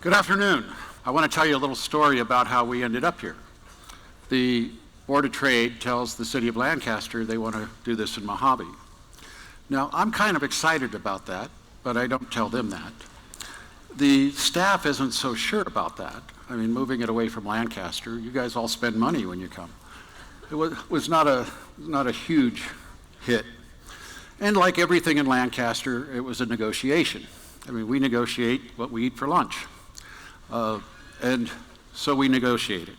Good afternoon. I want to tell you a little story about how we ended up here. The Board of Trade tells the city of Lancaster they want to do this in Mojave. Now, I'm kind of excited about that, but I don't tell them that. The staff isn't so sure about that. I mean, moving it away from Lancaster, you guys all spend money when you come. It was not a huge hit. And like everything in Lancaster, it was a negotiation. I mean, we negotiate what we eat for lunch. And so we negotiated.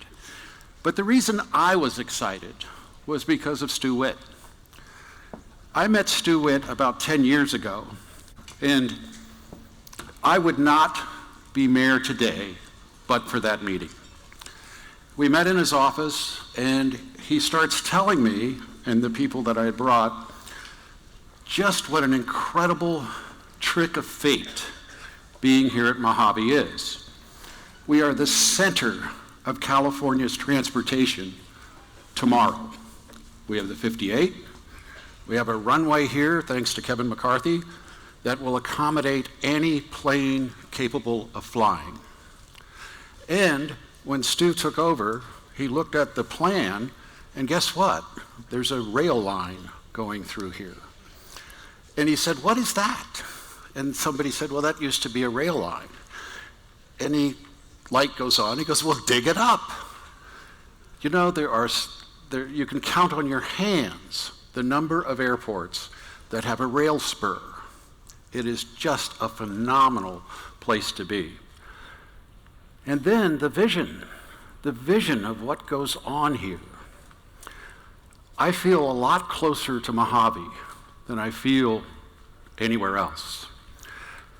But the reason I was excited was because of Stu Witt. I met Stu Witt about 10 years ago, and I would not be mayor today but for that meeting. We met in his office, and he starts telling me and the people that I had brought just what an incredible trick of fate being here at Mojave is. We are the center of California's transportation tomorrow. We have the 58. We have a runway here, thanks to Kevin McCarthy, that will accommodate any plane capable of flying. And when Stu took over, he looked at the plan, and guess what? There's a rail line going through here. And he said, "What is that?" And somebody said, "Well, that used to be a rail line." And light goes on, he goes, "Well, dig it up." You know, you can count on your hands the number of airports that have a rail spur. It is just a phenomenal place to be. And then the vision of what goes on here. I feel a lot closer to Mojave than I feel anywhere else.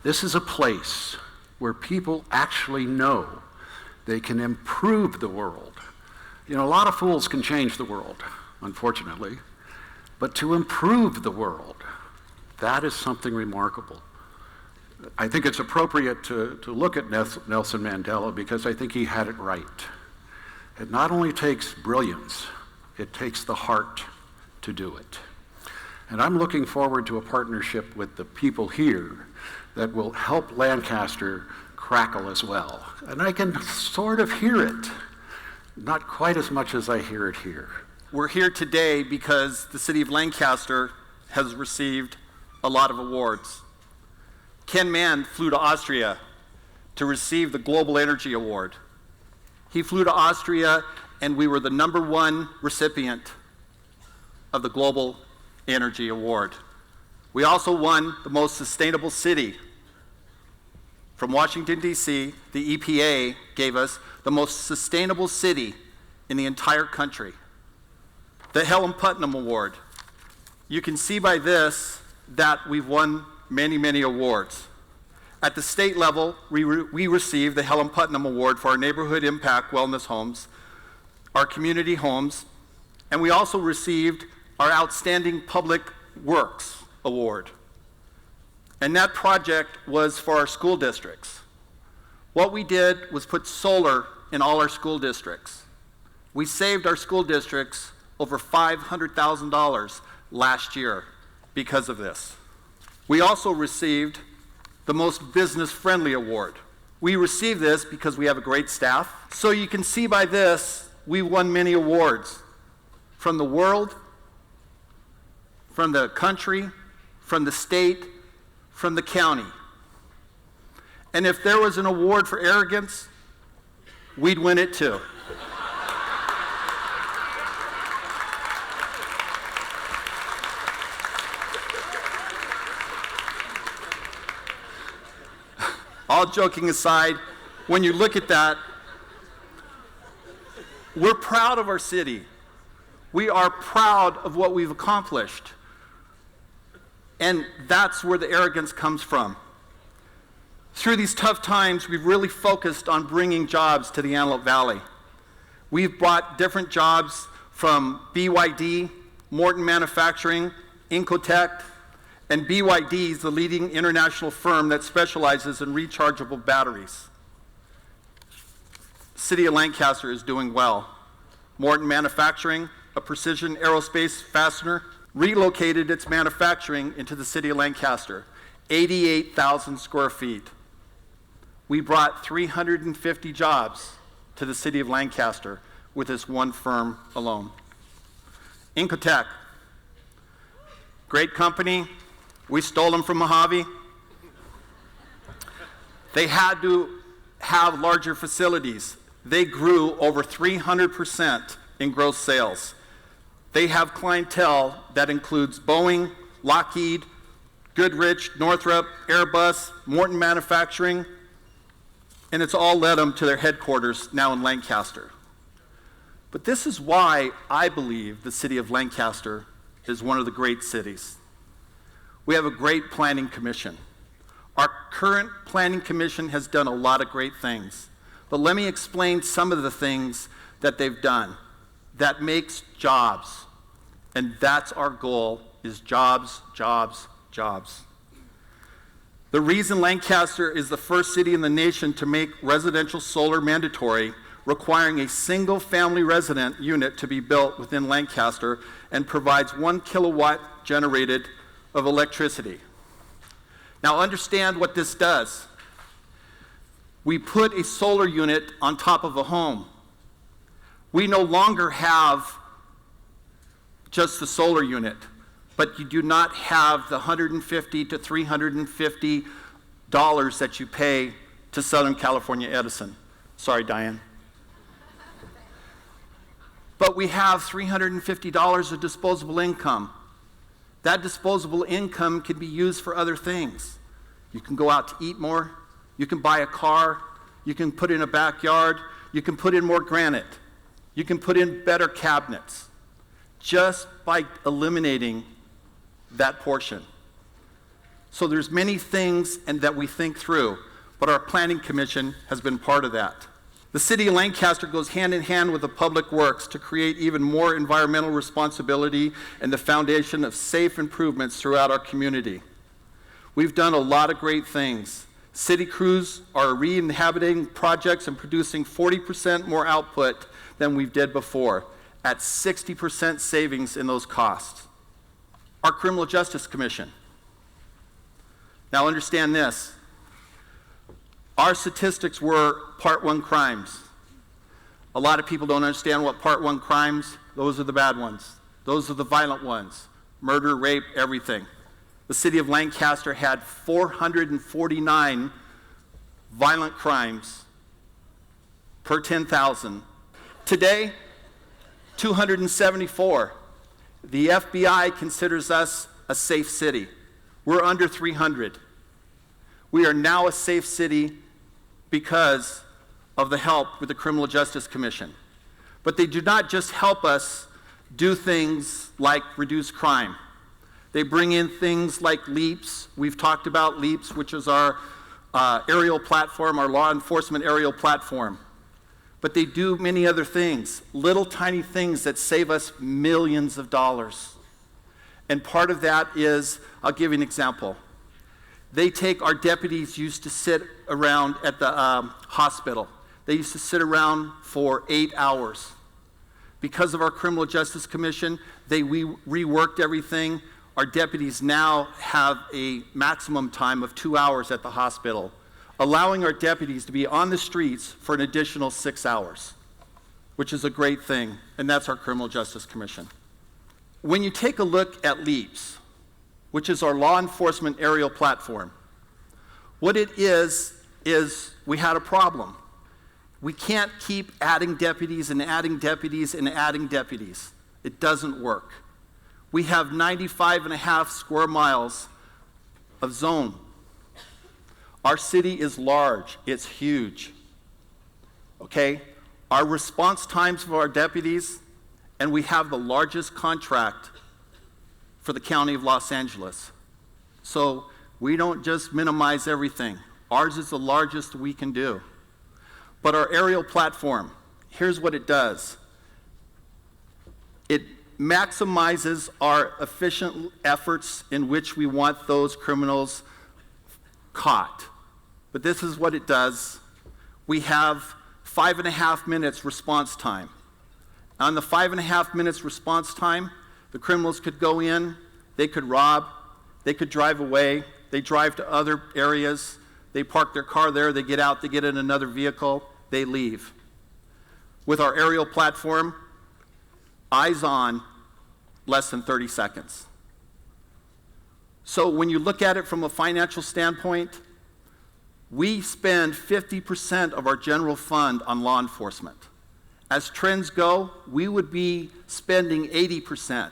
This is a place where people actually know they can improve the world. You know, a lot of fools can change the world, unfortunately, but to improve the world, that is something remarkable. I think it's appropriate to look at Nelson Mandela because I think he had it right. It not only takes brilliance, it takes the heart to do it. And I'm looking forward to a partnership with the people here that will help Lancaster crackle as well. And I can sort of hear it, not quite as much as I hear it here. We're here today because the city of Lancaster has received a lot of awards. Ken Mann flew to Austria to receive the Global Energy Award. He flew to Austria, and we were the #1 recipient of the Global Energy Award. We also won the most sustainable city. From Washington, D.C., the EPA gave us the most sustainable city in the entire country. The Helen Putnam Award. You can see by this that we've won many, many awards. At the state level, we received the Helen Putnam Award for our neighborhood impact wellness homes, our community homes, and we also received our Outstanding Public Works Award. And that project was for our school districts. What we did was put solar in all our school districts. We saved our school districts over $500,000 last year because of this. We also received the Most Business-Friendly Award. We received this because we have a great staff. So you can see by this, we won many awards from the world, from the country, from the state, from the county. And if there was an award for arrogance, we'd win it too. All joking aside, when you look at that, we're proud of our city. We are proud of what we've accomplished. And that's where the arrogance comes from. Through these tough times, we've really focused on bringing jobs to the Antelope Valley. We've brought different jobs from BYD, Morton Manufacturing, Incotech, and BYD is the leading international firm that specializes in rechargeable batteries. The city of Lancaster is doing well. Morton Manufacturing, a precision aerospace fastener, relocated its manufacturing into the city of Lancaster, 88,000 square feet. We brought 350 jobs to the city of Lancaster with this one firm alone. Incotech, great company. We stole them from Mojave. They had to have larger facilities. They grew over 300% in gross sales. They have clientele that includes Boeing, Lockheed, Goodrich, Northrop, Airbus, Morton Manufacturing, and it's all led them to their headquarters now in Lancaster. But this is why I believe the city of Lancaster is one of the great cities. We have a great planning commission. Our current planning commission has done a lot of great things, but let me explain some of the things that they've done that makes jobs, and that's our goal, is jobs, jobs, jobs. The reason Lancaster is the first city in the nation to make residential solar mandatory, requiring a single family resident unit to be built within Lancaster and provides 1 kilowatt generated of electricity. Now understand what this does. We put a solar unit on top of a home. We no longer have just the solar unit, but you do not have the $150 to $350 that you pay to Southern California Edison. Sorry, Diane. But we have $350 of disposable income. That disposable income can be used for other things. You can go out to eat more, you can buy a car, you can put in a backyard, you can put in more granite, you can put in better cabinets, just by eliminating that portion. So there's many things that we think through, but our planning commission has been part of that. The city of Lancaster goes hand in hand with the public works to create even more environmental responsibility and the foundation of safe improvements throughout our community. We've done a lot of great things. City crews are re-inhabiting projects and producing 40% more output than we did before, at 60% savings in those costs. Our Criminal Justice Commission. Now understand this. Our statistics were Part 1 crimes. A lot of people don't understand what Part 1 crimes, those are the bad ones. Those are the violent ones. Murder, rape, everything. The city of Lancaster had 449 violent crimes per 10,000. Today, 274. The FBI considers us a safe city. We're under 300. We are now a safe city because of the help with the Criminal Justice Commission. But they do not just help us do things like reduce crime. They bring in things like LEAPS. We've talked about LEAPS, which is our aerial platform, our law enforcement aerial platform. But they do many other things, little tiny things that save us millions of dollars. And part of that is, I'll give you an example. They take our deputies used to sit around at the hospital. They used to sit around for 8 hours. Because of our Criminal Justice Commission, we reworked everything. Our deputies now have a maximum time of 2 hours at the hospital, allowing our deputies to be on the streets for an additional 6 hours, which is a great thing, and that's our Criminal Justice Commission. When you take a look at LEAPS, which is our law enforcement aerial platform, what it is we had a problem. We can't keep adding deputies and adding deputies and adding deputies. It doesn't work. We have 95.5 square miles of zone. Our city is large, it's huge, okay? Our response times for our deputies, and we have the largest contract for the County of Los Angeles. So we don't just minimize everything. Ours is the largest we can do. But our aerial platform, here's what it does. It maximizes our efficient efforts in which we want those criminals caught. But this is what it does. We have 5.5 minutes response time. On the 5.5 minutes response time, the criminals could go in, they could rob, they could drive away, they drive to other areas, They park their car there, they get out, they get in another vehicle, they leave. With our aerial platform, eyes on, less than 30 seconds. So when you look at it from a financial standpoint, we spend 50% of our general fund on law enforcement. As trends go, we would be spending 80%.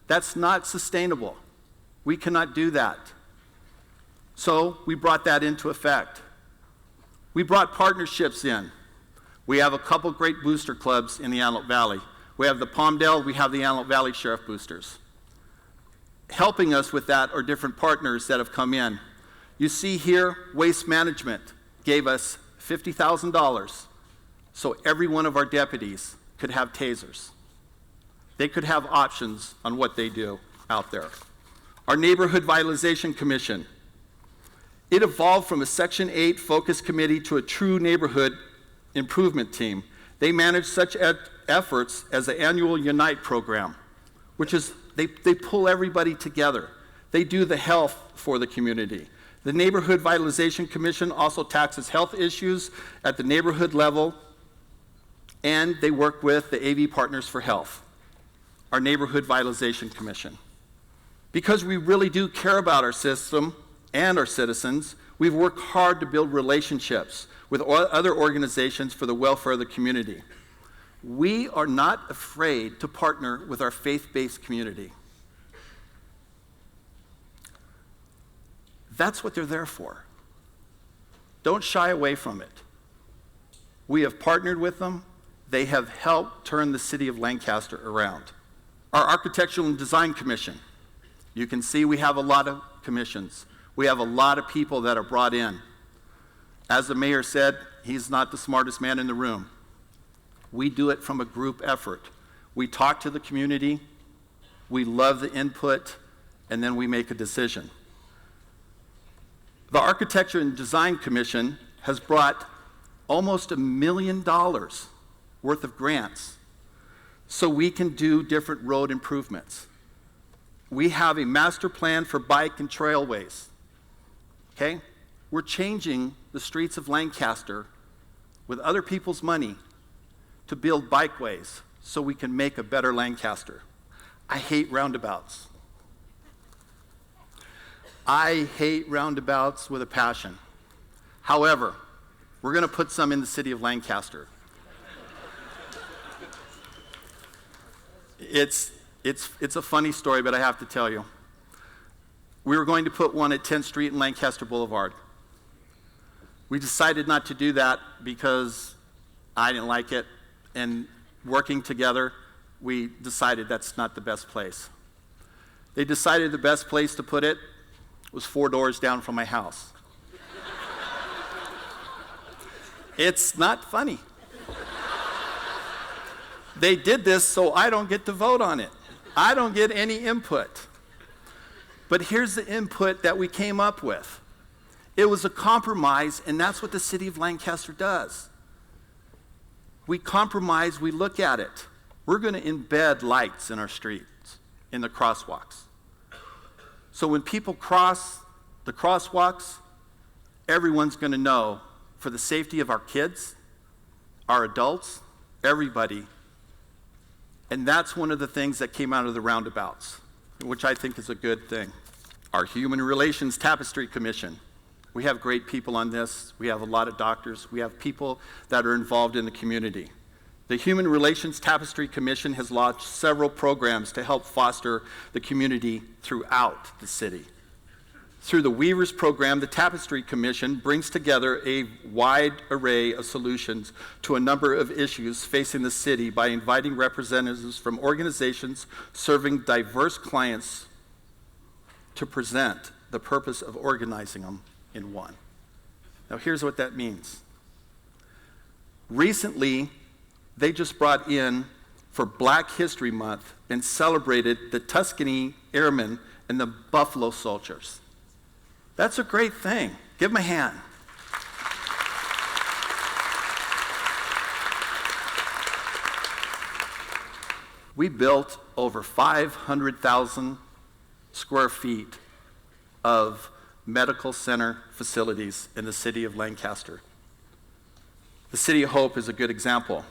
That's not sustainable. We cannot do that. So we brought that into effect. We brought partnerships in. We have a couple great booster clubs in the Antelope Valley. We have the Palmdale, we have the Antelope Valley Sheriff Boosters. Helping us with that are different partners that have come in. You see here, Waste Management gave us $50,000 so every one of our deputies could have tasers. They could have options on what they do out there. Our Neighborhood Vitalization Commission, it evolved from a Section 8 focus committee to a true neighborhood improvement team. They manage such efforts as the annual Unite program, which is they pull everybody together. They do the health for the community. The Neighborhood Vitalization Commission also tackles health issues at the neighborhood level, and they work with the AV Partners for Health, our Neighborhood Vitalization Commission. Because we really do care about our system and our citizens, we've worked hard to build relationships with other organizations for the welfare of the community. We are not afraid to partner with our faith-based community. That's what they're there for. Don't shy away from it. We have partnered with them. They have helped turn the city of Lancaster around. Our Architectural and Design Commission. You can see we have a lot of commissions. We have a lot of people that are brought in. As the mayor said, he's not the smartest man in the room. We do it from a group effort. We talk to the community, we love the input, and then we make a decision. The Architecture and Design Commission has brought almost $1 million worth of grants so we can do different road improvements. We have a master plan for bike and trailways. Okay? We're changing the streets of Lancaster with other people's money to build bikeways so we can make a better Lancaster. I hate roundabouts. I hate roundabouts with a passion. However, we're going to put some in the city of Lancaster. It's a funny story, but I have to tell you. We were going to put one at 10th Street and Lancaster Boulevard. We decided not to do that because I didn't like it, and working together, we decided that's not the best place. They decided the best place to put it was 4 doors down from my house. It's not funny. They did this so I don't get to vote on it. I don't get any input. But here's the input that we came up with. It was a compromise, and that's what the city of Lancaster does. We compromise, we look at it. We're going to embed lights in our streets, in the crosswalks. So when people cross the crosswalks, everyone's going to know, for the safety of our kids, our adults, everybody. And that's one of the things that came out of the roundabouts, which I think is a good thing. Our Human Relations Tapestry Commission. We have great people on this. We have a lot of doctors. We have people that are involved in the community. The Human Relations Tapestry Commission has launched several programs to help foster the community throughout the city. Through the Weavers program, the Tapestry Commission brings together a wide array of solutions to a number of issues facing the city by inviting representatives from organizations serving diverse clients to present the purpose of organizing them in one. Now here's what that means. Recently, they just brought in, for Black History Month, and celebrated the Tuscany Airmen and the Buffalo Soldiers. That's a great thing. Give them a hand. We built over 500,000 square feet of medical center facilities in the city of Lancaster. The City of Hope is a good example.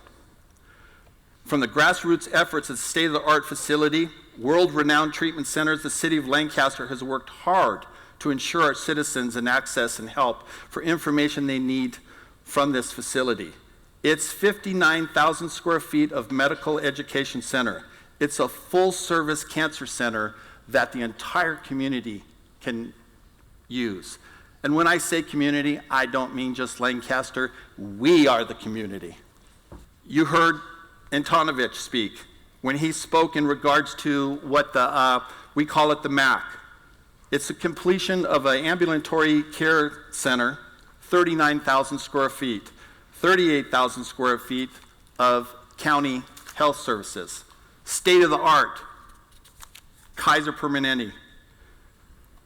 From the grassroots efforts at state-of-the-art facility, world-renowned treatment centers, the City of Lancaster has worked hard to ensure our citizens an access and help for information they need from this facility. It's 59,000 square feet of medical education center. It's a full-service cancer center that the entire community can use. And when I say community, I don't mean just Lancaster. We are the community. You heard Antonovich speak when he spoke in regards to what we call it the MAC. It's the completion of an ambulatory care center, 39,000 square feet, 38,000 square feet of county health services. State-of-the-art, Kaiser Permanente,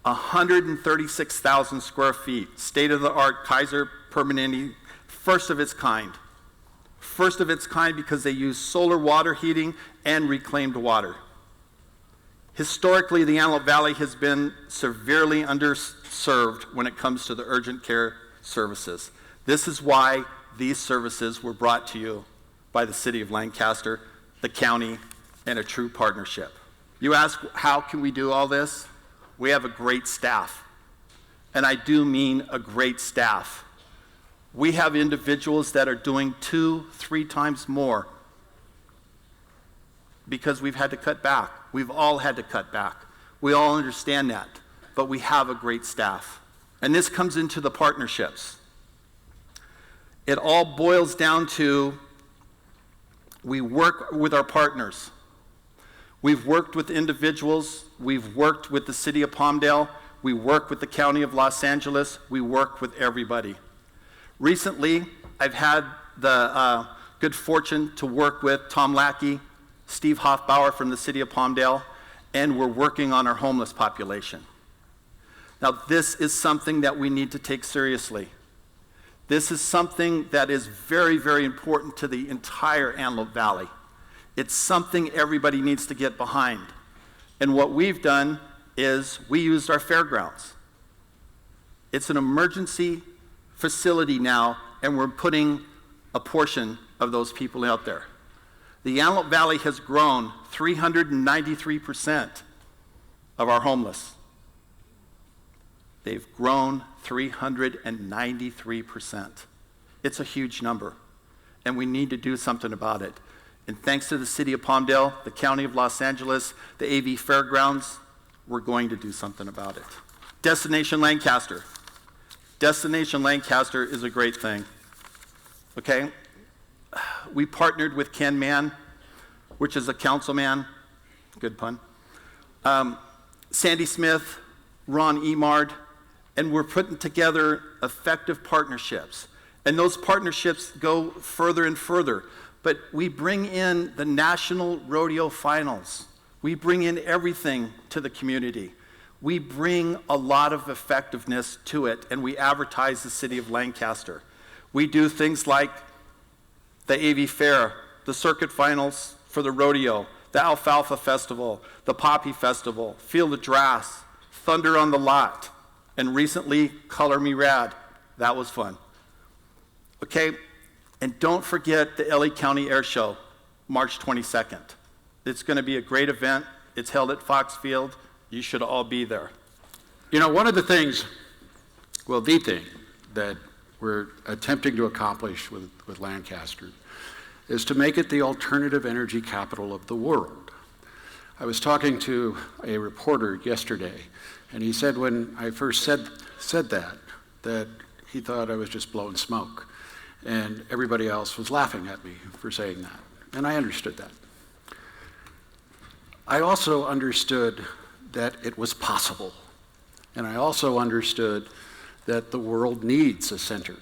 136,000 square feet, state-of-the-art Kaiser Permanente, first of its kind. First of its kind because they use solar water heating and reclaimed water. Historically, the Antelope Valley has been severely underserved when it comes to the urgent care services. This is why these services were brought to you by the City of Lancaster, the county, and a true partnership. You ask, how can we do all this? We have a great staff, and I do mean a great staff. We have individuals that are doing 2-3 times more because we've had to cut back. We've all had to cut back. We all understand that, but we have a great staff. And this comes into the partnerships. It all boils down to we work with our partners. We've worked with individuals. We've worked with the City of Palmdale. We work with the County of Los Angeles. We work with everybody. Recently, I've had the good fortune to work with Tom Lackey, Steve Hoffbauer from the City of Palmdale, and we're working on our homeless population. Now, this is something that we need to take seriously. This is something that is very, very important to the entire Antelope Valley. It's something everybody needs to get behind. And what we've done is we used our fairgrounds. It's an emergency facility now, and we're putting a portion of those people out there. The Antelope Valley has grown 393% of our homeless. They've grown 393%. It's a huge number, and we need to do something about it. And thanks to the City of Palmdale, the County of Los Angeles, the AV Fairgrounds, we're going to do something about it. Destination Lancaster. Destination Lancaster is a great thing, okay? We partnered with Ken Mann, which is a councilman, good pun, Sandy Smith, Ron Emard, and we're putting together effective partnerships. And those partnerships go further and further. But we bring in the National Rodeo Finals. We bring in everything to the community. We bring a lot of effectiveness to it, and we advertise the City of Lancaster. We do things like the AV Fair, the Circuit Finals for the rodeo, the Alfalfa Festival, the Poppy Festival, Field of Drass, Thunder on the Lot, and recently, Color Me Rad. That was fun. Okay, and don't forget the LA County Air Show, March 22nd. It's going to be a great event. It's held at Fox Field. You should all be there. You know, one of the things, well, the thing that we're attempting to accomplish with Lancaster is to make it the alternative energy capital of the world. I was talking to a reporter yesterday, and he said when I first said that he thought I was just blowing smoke, and everybody else was laughing at me for saying that, and I understood that. I also understood that it was possible, and I also understood that the world needs a center,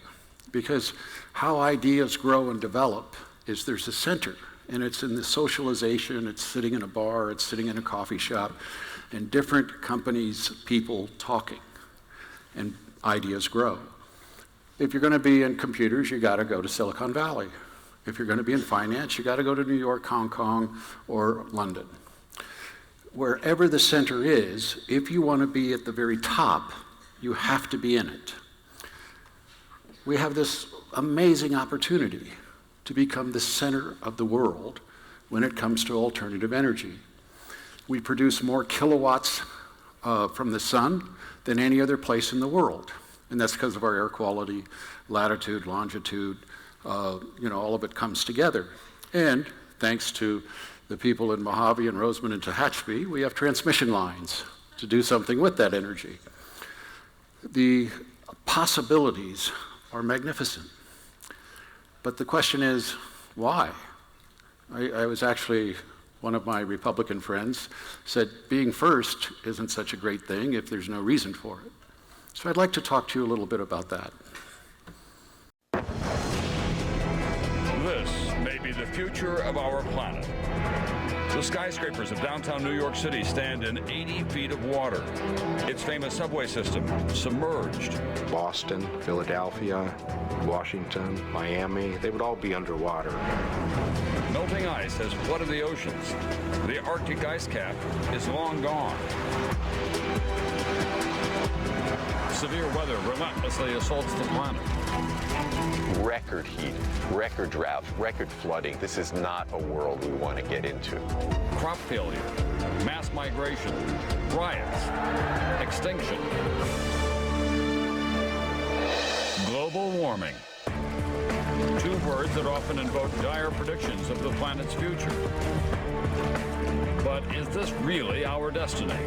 because how ideas grow and develop is there's a center, and it's in the socialization, it's sitting in a bar, it's sitting in a coffee shop, and different companies, people talking, and ideas grow. If you're going to be in computers, you got to go to Silicon Valley. If you're going to be in finance, you got to go to New York, Hong Kong, or London. Wherever the center is, if you want to be at the very top, You have to be in it. We have this amazing opportunity to become the center of the world when it comes to alternative energy. We produce more kilowatts from the sun than any other place in the world. And that's because of our air quality, latitude, longitude, all of it comes together. And thanks to the people in Mojave and Roseman and Tehachapi, we have transmission lines to do something with that energy. The possibilities are magnificent. But the question is, why? I was actually, one of my Republican friends said, being first isn't such a great thing if there's no reason for it. So I'd like to talk to you a little bit about that. This may be the future of our planet. The skyscrapers of downtown New York City stand in 80 feet of water. Its famous subway system submerged. Boston, Philadelphia, Washington, Miami, they would all be underwater. Melting ice has flooded the oceans. The Arctic ice cap is long gone. Severe weather relentlessly assaults the planet. Record heat, record drought, record flooding. This is not a world we want to get into. Crop failure, mass migration, riots, extinction. Global warming. Two words that often invoke dire predictions of the planet's future. But is this really our destiny?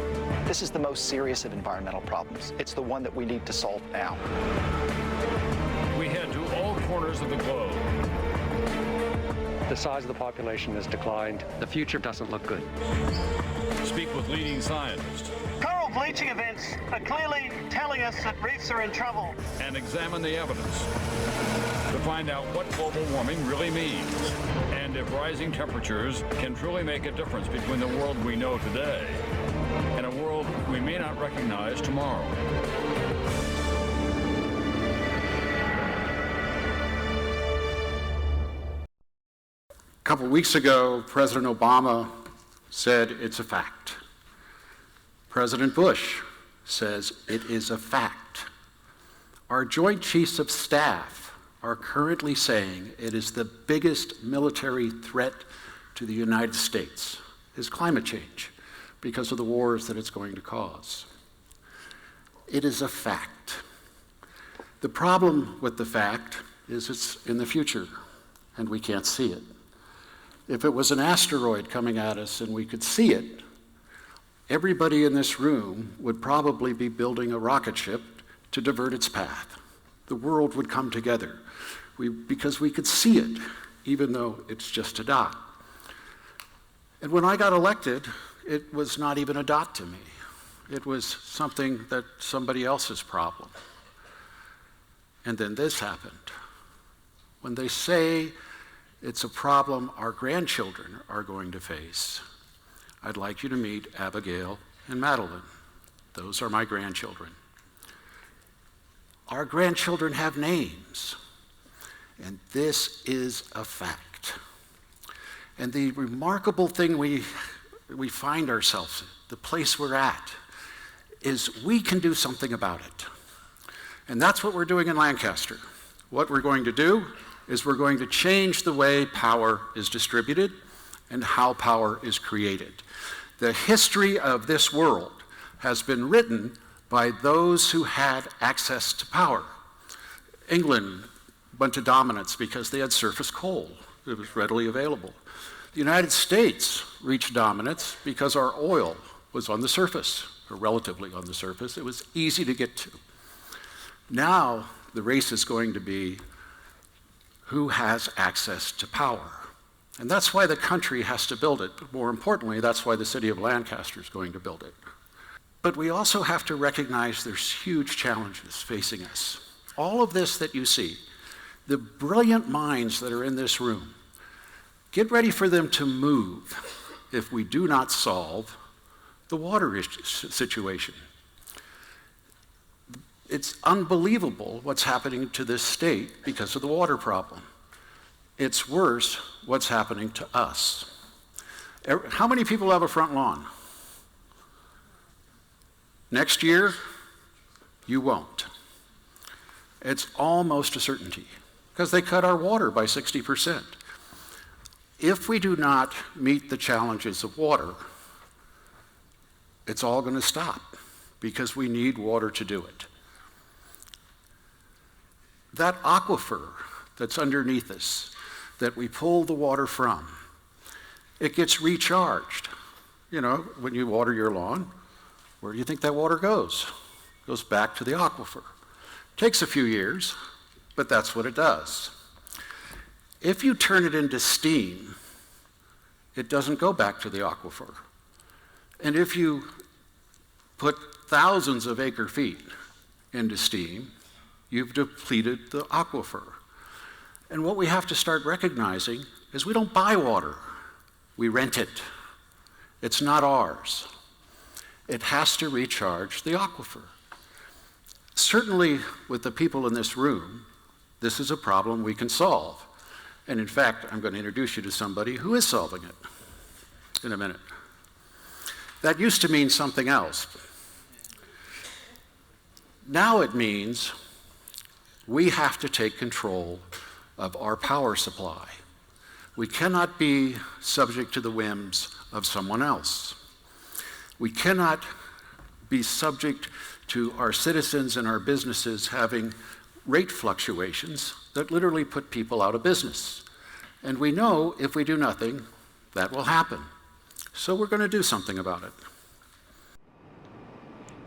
This is the most serious of environmental problems. It's the one that we need to solve now. We head to all corners of the globe. The size of the population has declined. The future doesn't look good. Speak with leading scientists. Coral bleaching events are clearly telling us that reefs are in trouble. And examine the evidence to find out what global warming really means and if rising temperatures can truly make a difference between the world we know today and a world we may not recognize tomorrow. A couple of weeks ago, President Obama said it's a fact. President Bush says it is a fact. Our Joint Chiefs of Staff are currently saying it is the biggest military threat to the United States is climate change because of the wars that it's going to cause. It is a fact. The problem with the fact is it's in the future and we can't see it. If it was an asteroid coming at us and we could see it, everybody in this room would probably be building a rocket ship to divert its path. The world would come together because we could see it, even though it's just a dot. And when I got elected, it was not even a dot to me. It was something that somebody else's problem. And then this happened. When they say it's a problem our grandchildren are going to face, I'd like you to meet Abigail and Madeline. Those are my grandchildren. Our grandchildren have names, and this is a fact. And the remarkable thing we find ourselves in, the place we're at, is we can do something about it. And that's what we're doing in Lancaster. What we're going to do is we're going to change the way power is distributed and how power is created. The history of this world has been written by those who had access to power. England went to dominance because they had surface coal. It was readily available. The United States reached dominance because our oil was on the surface, or relatively on the surface. It was easy to get to. Now, the race is going to be who has access to power. And that's why the country has to build it. But more importantly, that's why the city of Lancaster is going to build it. But we also have to recognize there's huge challenges facing us. All of this that you see, the brilliant minds that are in this room, get ready for them to move if we do not solve the water situation. It's unbelievable what's happening to this state because of the water problem. It's worse what's happening to us. How many people have a front lawn? Next year, You won't. It's almost a certainty because they cut our water by 60%. If we do not meet the challenges of water, it's all going to stop because we need water to do it. That aquifer that's underneath us, that we pull the water from, it gets recharged. You know, when you water your lawn, where do you think that water goes? It goes back to the aquifer. Takes a few years, but that's what it does. If you turn it into steam, it doesn't go back to the aquifer. And if you put thousands of acre feet into steam, you've depleted the aquifer. And what we have to start recognizing is we don't buy water, we rent it. It's not ours. It has to recharge the aquifer. Certainly with the people in this room, this is a problem we can solve. And in fact, I'm going to introduce you to somebody who is solving it in a minute. That used to mean something else. Now it means we have to take control of our power supply. We cannot be subject to the whims of someone else. We cannot be subject to our citizens and our businesses having rate fluctuations that literally put people out of business. And we know if we do nothing, that will happen. So we're going to do something about it.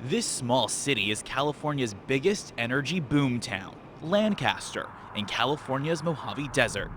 This small city is California's biggest energy boomtown, Lancaster, in California's Mojave Desert.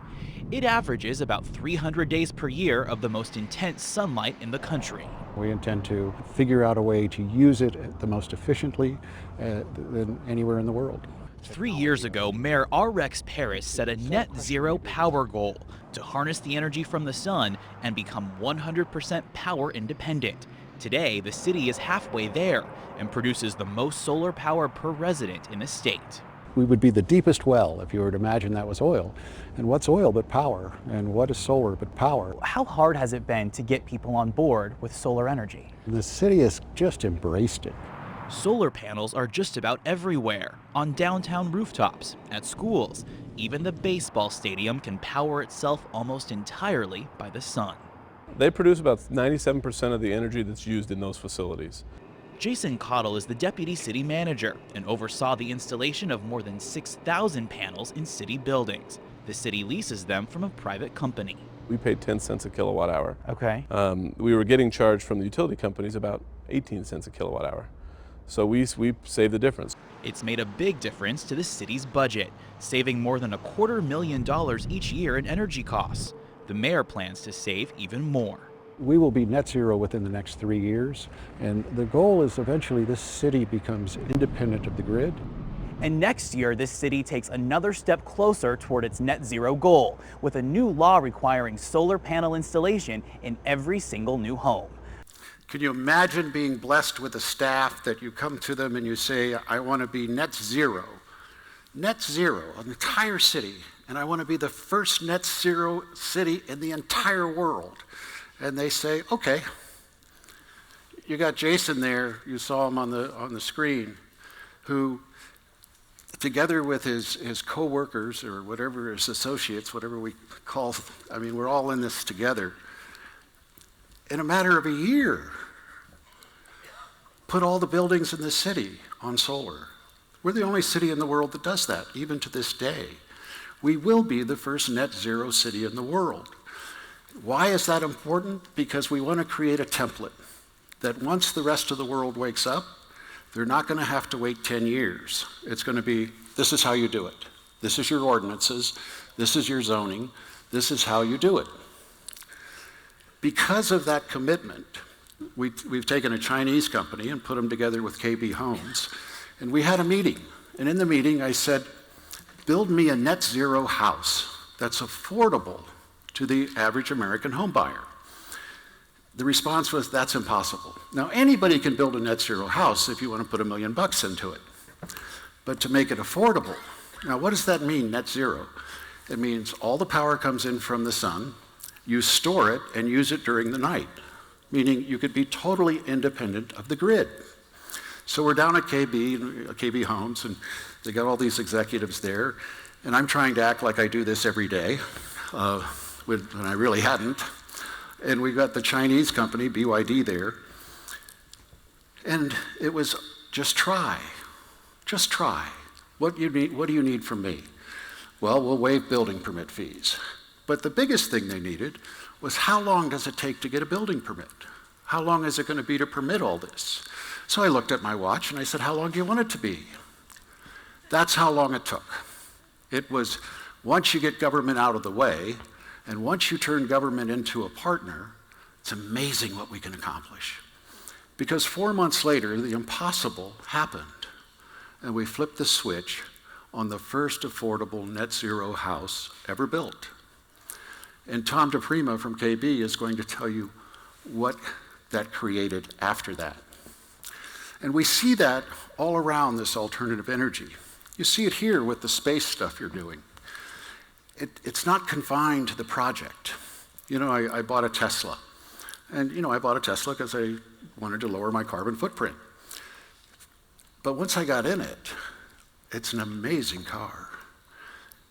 It averages about 300 days per year of the most intense sunlight in the country. We intend to figure out a way to use it the most efficiently than anywhere in the world. 3 years ago, Mayor R.Rex Paris set a net zero power goal to harness the energy from the sun and become 100% power independent. Today, the city is halfway there and produces the most solar power per resident in the state. We would be the deepest well if you were to imagine that was oil. And what's oil but power? And what is solar but power? How hard has it been to get people on board with solar energy? The city has just embraced it. Solar panels are just about everywhere, on downtown rooftops, at schools. Even the baseball stadium can power itself almost entirely by the sun. They produce about 97% of the energy that's used in those facilities. Jason Cottle is the deputy city manager and oversaw the installation of more than 6,000 panels in city buildings. The city leases them from a private company. We paid 10 cents a kilowatt hour. Okay. We were getting charged from the utility companies about 18 cents a kilowatt hour. So we saved the difference. It's made a big difference to the city's budget, saving more than $250,000 each year in energy costs. The mayor plans to save even more. We will be net zero within the next 3 years, and the goal is eventually this city becomes independent of the grid. And next year, this city takes another step closer toward its net zero goal, with a new law requiring solar panel installation in every single new home. Can you imagine being blessed with a staff that you come to them and you say, I want to be net zero, an entire city, and I want to be the first net zero city in the entire world. And they say, okay. You got Jason there, you saw him on the screen, who together with his co-workers or whatever, his associates, whatever we call, I mean, we're all in this together. In a matter of a year, put all the buildings in the city on solar. We're the only city in the world that does that, even to this day. We will be the first net zero city in the world. Why is that important? Because we want to create a template that once the rest of the world wakes up, they're not going to have to wait 10 years. It's going to be, this is how you do it. This is your ordinances. This is your zoning. This is how you do it. Because of that commitment, we've taken a Chinese company and put them together with KB Homes, and we had a meeting. And in the meeting, I said, build me a net zero house that's affordable to the average American home buyer. The response was, that's impossible. Now, anybody can build a net zero house if you want to put $1 million into it. But to make it affordable, now what does that mean, net zero? It means all the power comes in from the sun, you store it and use it during the night, meaning you could be totally independent of the grid. So we're down at KB Homes, and they got all these executives there, and I'm trying to act like I do this every day, when I really hadn't. And we got the Chinese company, BYD, there. And it was, just try. Just try. What do you need from me? Well, we'll waive building permit fees. But the biggest thing they needed was, how long does it take to get a building permit? How long is it going to be to permit all this? So I looked at my watch and I said, how long do you want it to be? That's how long it took. It was, once you get government out of the way, and once you turn government into a partner, it's amazing what we can accomplish. Because 4 months later, the impossible happened, and we flipped the switch on the first affordable net zero house ever built. And Tom DePrima from KB is going to tell you what that created after that. And we see that all around this alternative energy. You see it here with the space stuff you're doing. It's not confined to the project. You know, I bought a Tesla. And, you know, I bought a Tesla because I wanted to lower my carbon footprint. But once I got in it, it's an amazing car.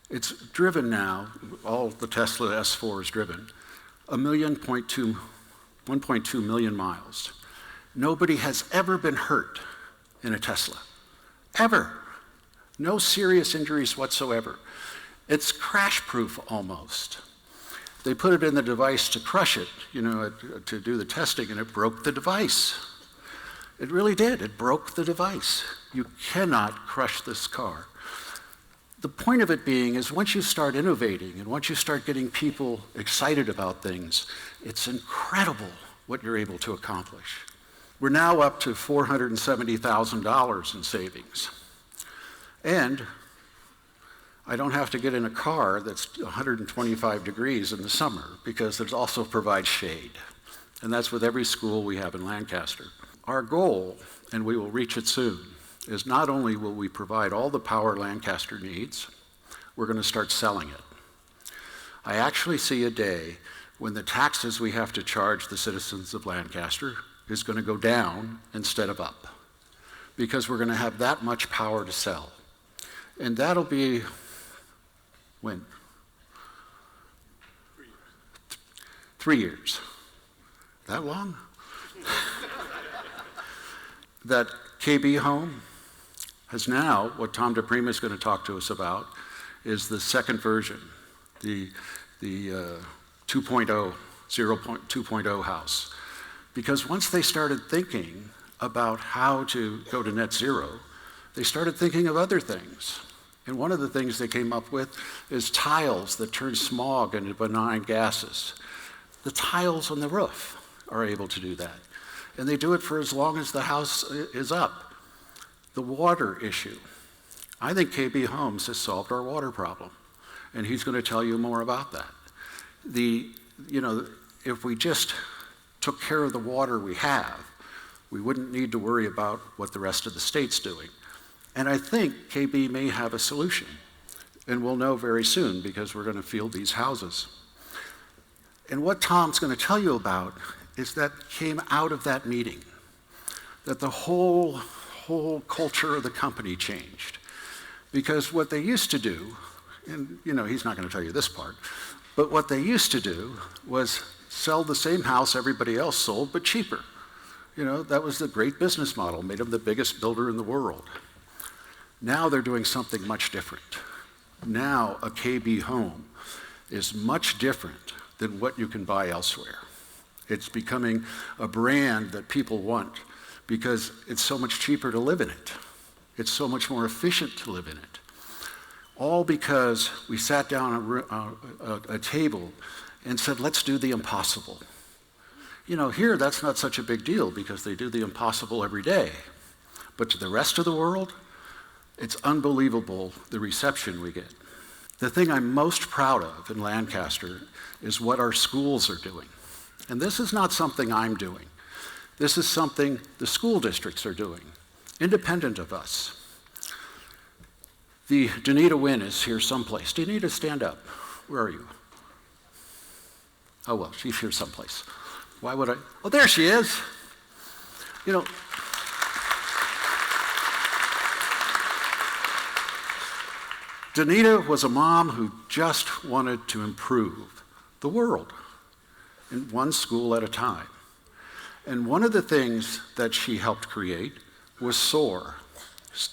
It's driven now, all the Tesla S4 is driven, 1.2 million miles. Nobody has ever been hurt in a Tesla, ever. No serious injuries whatsoever. It's crash-proof almost. They put it in the device to crush it, you know, to do the testing, and it broke the device. It really did. It broke the device. You cannot crush this car. The point of it being is, once you start innovating and once you start getting people excited about things, it's incredible what you're able to accomplish. We're now up to $470,000 in savings. And I don't have to get in a car that's 125 degrees in the summer, because it also provides shade. And that's with every school we have in Lancaster. Our goal, and we will reach it soon, is not only will we provide all the power Lancaster needs, we're going to start selling it. I actually see a day when the taxes we have to charge the citizens of Lancaster is going to go down instead of up, because we're going to have that much power to sell. And that'll be, when? 3 years. That long? That KB home has now, what Tom DePrima is going to talk to us about, is the second version, the 2.0 house. Because once they started thinking about how to go to net zero, they started thinking of other things. And one of the things they came up with is tiles that turn smog into benign gases. The tiles on the roof are able to do that. And they do it for as long as the house is up. The water issue. I think KB Homes has solved our water problem. And he's going to tell you more about that. If we just took care of the water we have, we wouldn't need to worry about what the rest of the state's doing. And I think KB may have a solution. And we'll know very soon, because we're going to field these houses. And what Tom's going to tell you about is that came out of that meeting, that the whole culture of the company changed. Because what they used to do, and he's not going to tell you this part, but what they used to do was sell the same house everybody else sold, but cheaper. That was the great business model, made them the biggest builder in the world. Now they're doing something much different. Now a KB home is much different than what you can buy elsewhere. It's becoming a brand that people want because it's so much cheaper to live in it. It's so much more efficient to live in it. All because we sat down at a table and said, let's do the impossible. Here that's not such a big deal because they do the impossible every day. But to the rest of the world, it's unbelievable the reception we get. The thing I'm most proud of in Lancaster is what our schools are doing. And this is not something I'm doing. This is something the school districts are doing, independent of us. The Danita Wynn is here someplace. Danita, stand up. Where are you? Oh, well, she's here someplace. Why would I? Oh, there she is. Danita was a mom who just wanted to improve the world in one school at a time. And one of the things that she helped create was SOAR.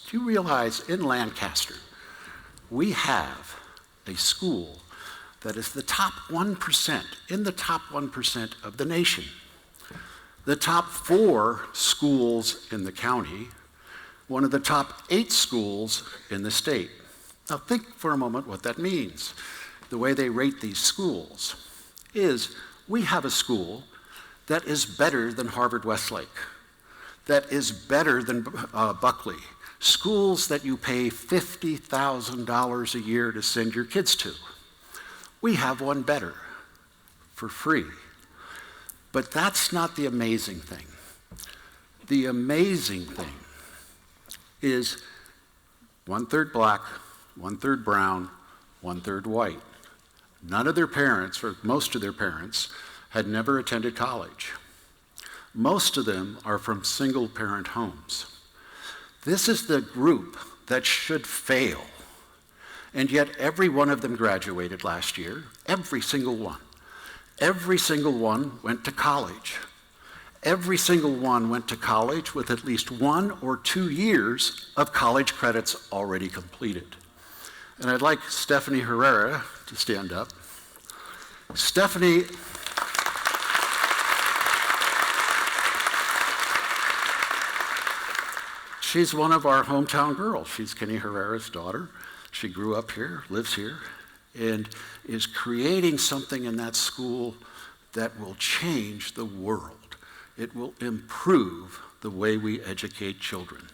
Do you realize in Lancaster, we have a school that is the top 1%, in the top 1% of the nation. The top 4 schools in the county, one of the top 8 schools in the state. Now think for a moment what that means. The way they rate these schools is we have a school that is better than Harvard Westlake, that is better than Buckley, schools that you pay $50,000 a year to send your kids to. We have one better for free. But that's not the amazing thing. The amazing thing is 1/3 black, 1/3 brown, 1/3 white. None of their parents, or most of their parents, had never attended college. Most of them are from single-parent homes. This is the group that should fail. And yet every one of them graduated last year, every single one. Every single one went to college. Every single one went to college with at least 1 or 2 years of college credits already completed. And I'd like Stephanie Herrera to stand up. Stephanie she's one of our hometown girls. She's Kenny Herrera's daughter. She grew up here, lives here, and is creating something in that school that will change the world. It will improve the way we educate children.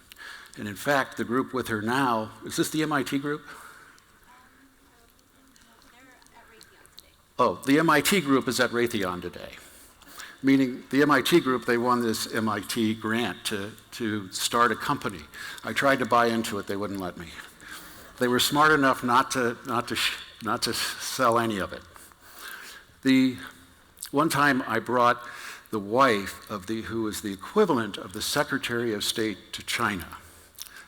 And in fact, the group with her now, is this the MIT group? Oh, the MIT group is at Raytheon today. Meaning the MIT group, they won this MIT grant to start a company. I tried to buy into it, they wouldn't let me. They were smart enough not to sell any of it. The one time I brought the wife of who is the equivalent of the Secretary of State to China.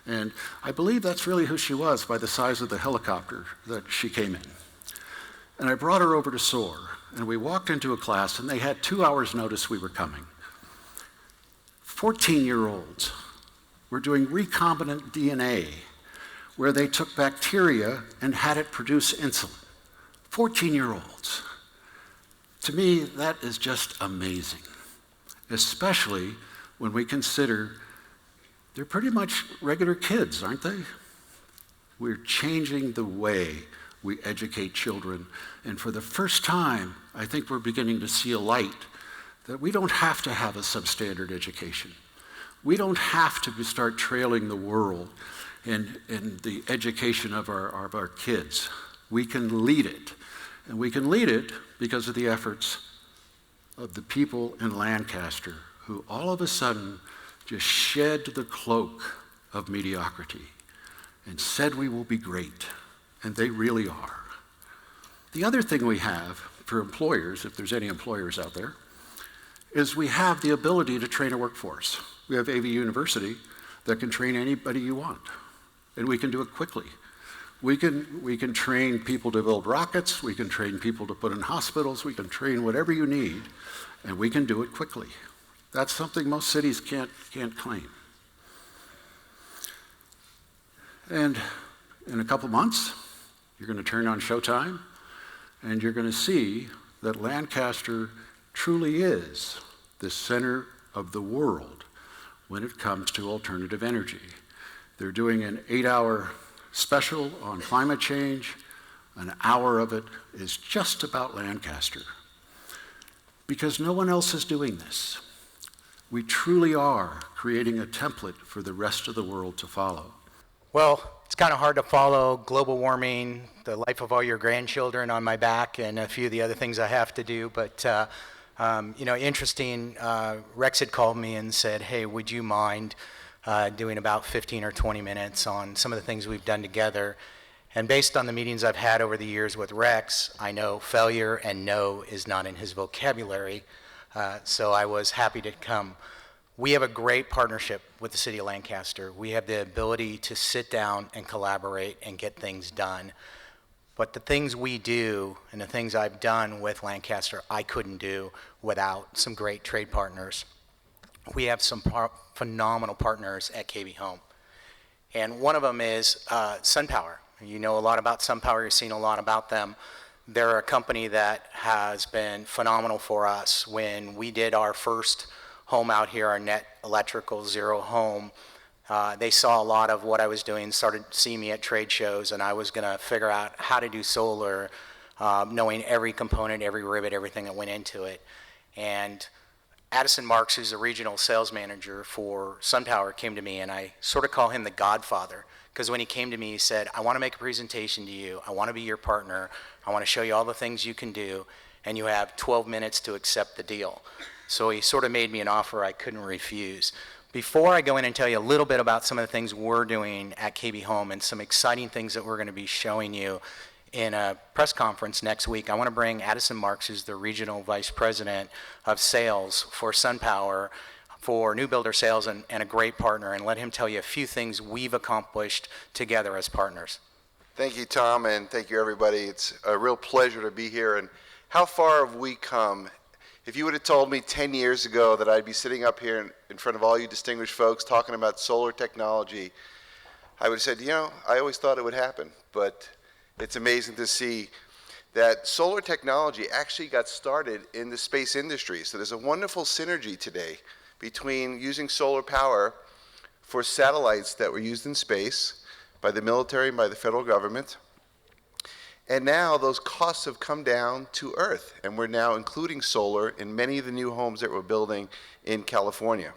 And I believe that's really who she was by the size of the helicopter that she came in. And I brought her over to SOAR, and we walked into a class, and they had 2 hours notice we were coming. 14-year-olds were doing recombinant DNA, where they took bacteria and had it produce insulin. 14-year-olds. To me, that is just amazing, especially when we consider they're pretty much regular kids, aren't they? We're changing the way we educate children, and for the first time, I think we're beginning to see a light that we don't have to have a substandard education. We don't have to start trailing the world in the education of our kids. We can lead it, and we can lead it because of the efforts of the people in Lancaster who all of a sudden just shed the cloak of mediocrity and said we will be great. And they really are. The other thing we have for employers, if there's any employers out there, is we have the ability to train a workforce. We have AV University that can train anybody you want, and we can do it quickly. We can train people to build rockets, we can train people to put in hospitals, we can train whatever you need, and we can do it quickly. That's something most cities can't claim. And in a couple months, you're going to turn on Showtime, and you're going to see that Lancaster truly is the center of the world when it comes to alternative energy. They're doing an 8-hour special on climate change. An hour of it is just about Lancaster, because no one else is doing this. We truly are creating a template for the rest of the world to follow. Well, it's kind of hard to follow global warming, the life of all your grandchildren on my back, and a few of the other things I have to do. But, interesting, Rex had called me and said, hey, would you mind doing about 15 or 20 minutes on some of the things we've done together? And based on the meetings I've had over the years with Rex, I know failure and no is not in his vocabulary. So I was happy to come. We have a great partnership with the City of Lancaster. We have the ability to sit down and collaborate and get things done. But the things we do and the things I've done with Lancaster, I couldn't do without some great trade partners. We have some phenomenal partners at KB Home. And one of them is SunPower. You know a lot about SunPower, you've seen a lot about them. They're a company that has been phenomenal for us. When we did our first home out here, our net electrical zero home, they saw a lot of what I was doing, started seeing me at trade shows, and I was going to figure out how to do solar, knowing every component, every rivet, everything that went into it. And Addison Marks, who's the regional sales manager for SunPower, came to me, and I sort of call him the godfather, because when he came to me, he said, I want to make a presentation to you. I want to be your partner. I want to show you all the things you can do, and you have 12 minutes to accept the deal. So he sort of made me an offer I couldn't refuse. Before I go in and tell you a little bit about some of the things we're doing at KB Home and some exciting things that we're going to be showing you in a press conference next week, I want to bring Addison Marks, who's the Regional Vice President of Sales for SunPower, for new builder sales, and a great partner, and let him tell you a few things we've accomplished together as partners. Thank you, Tom, and thank you, everybody. It's a real pleasure to be here. And how far have we come? If you would have told me 10 years ago that I'd be sitting up here in front of all you distinguished folks talking about solar technology, I would have said, you know, I always thought it would happen. But it's amazing to see that solar technology actually got started in the space industry. So there's a wonderful synergy today between using solar power for satellites that were used in space by the military and by the federal government. And now those costs have come down to Earth, and we're now including solar in many of the new homes that we're building in California.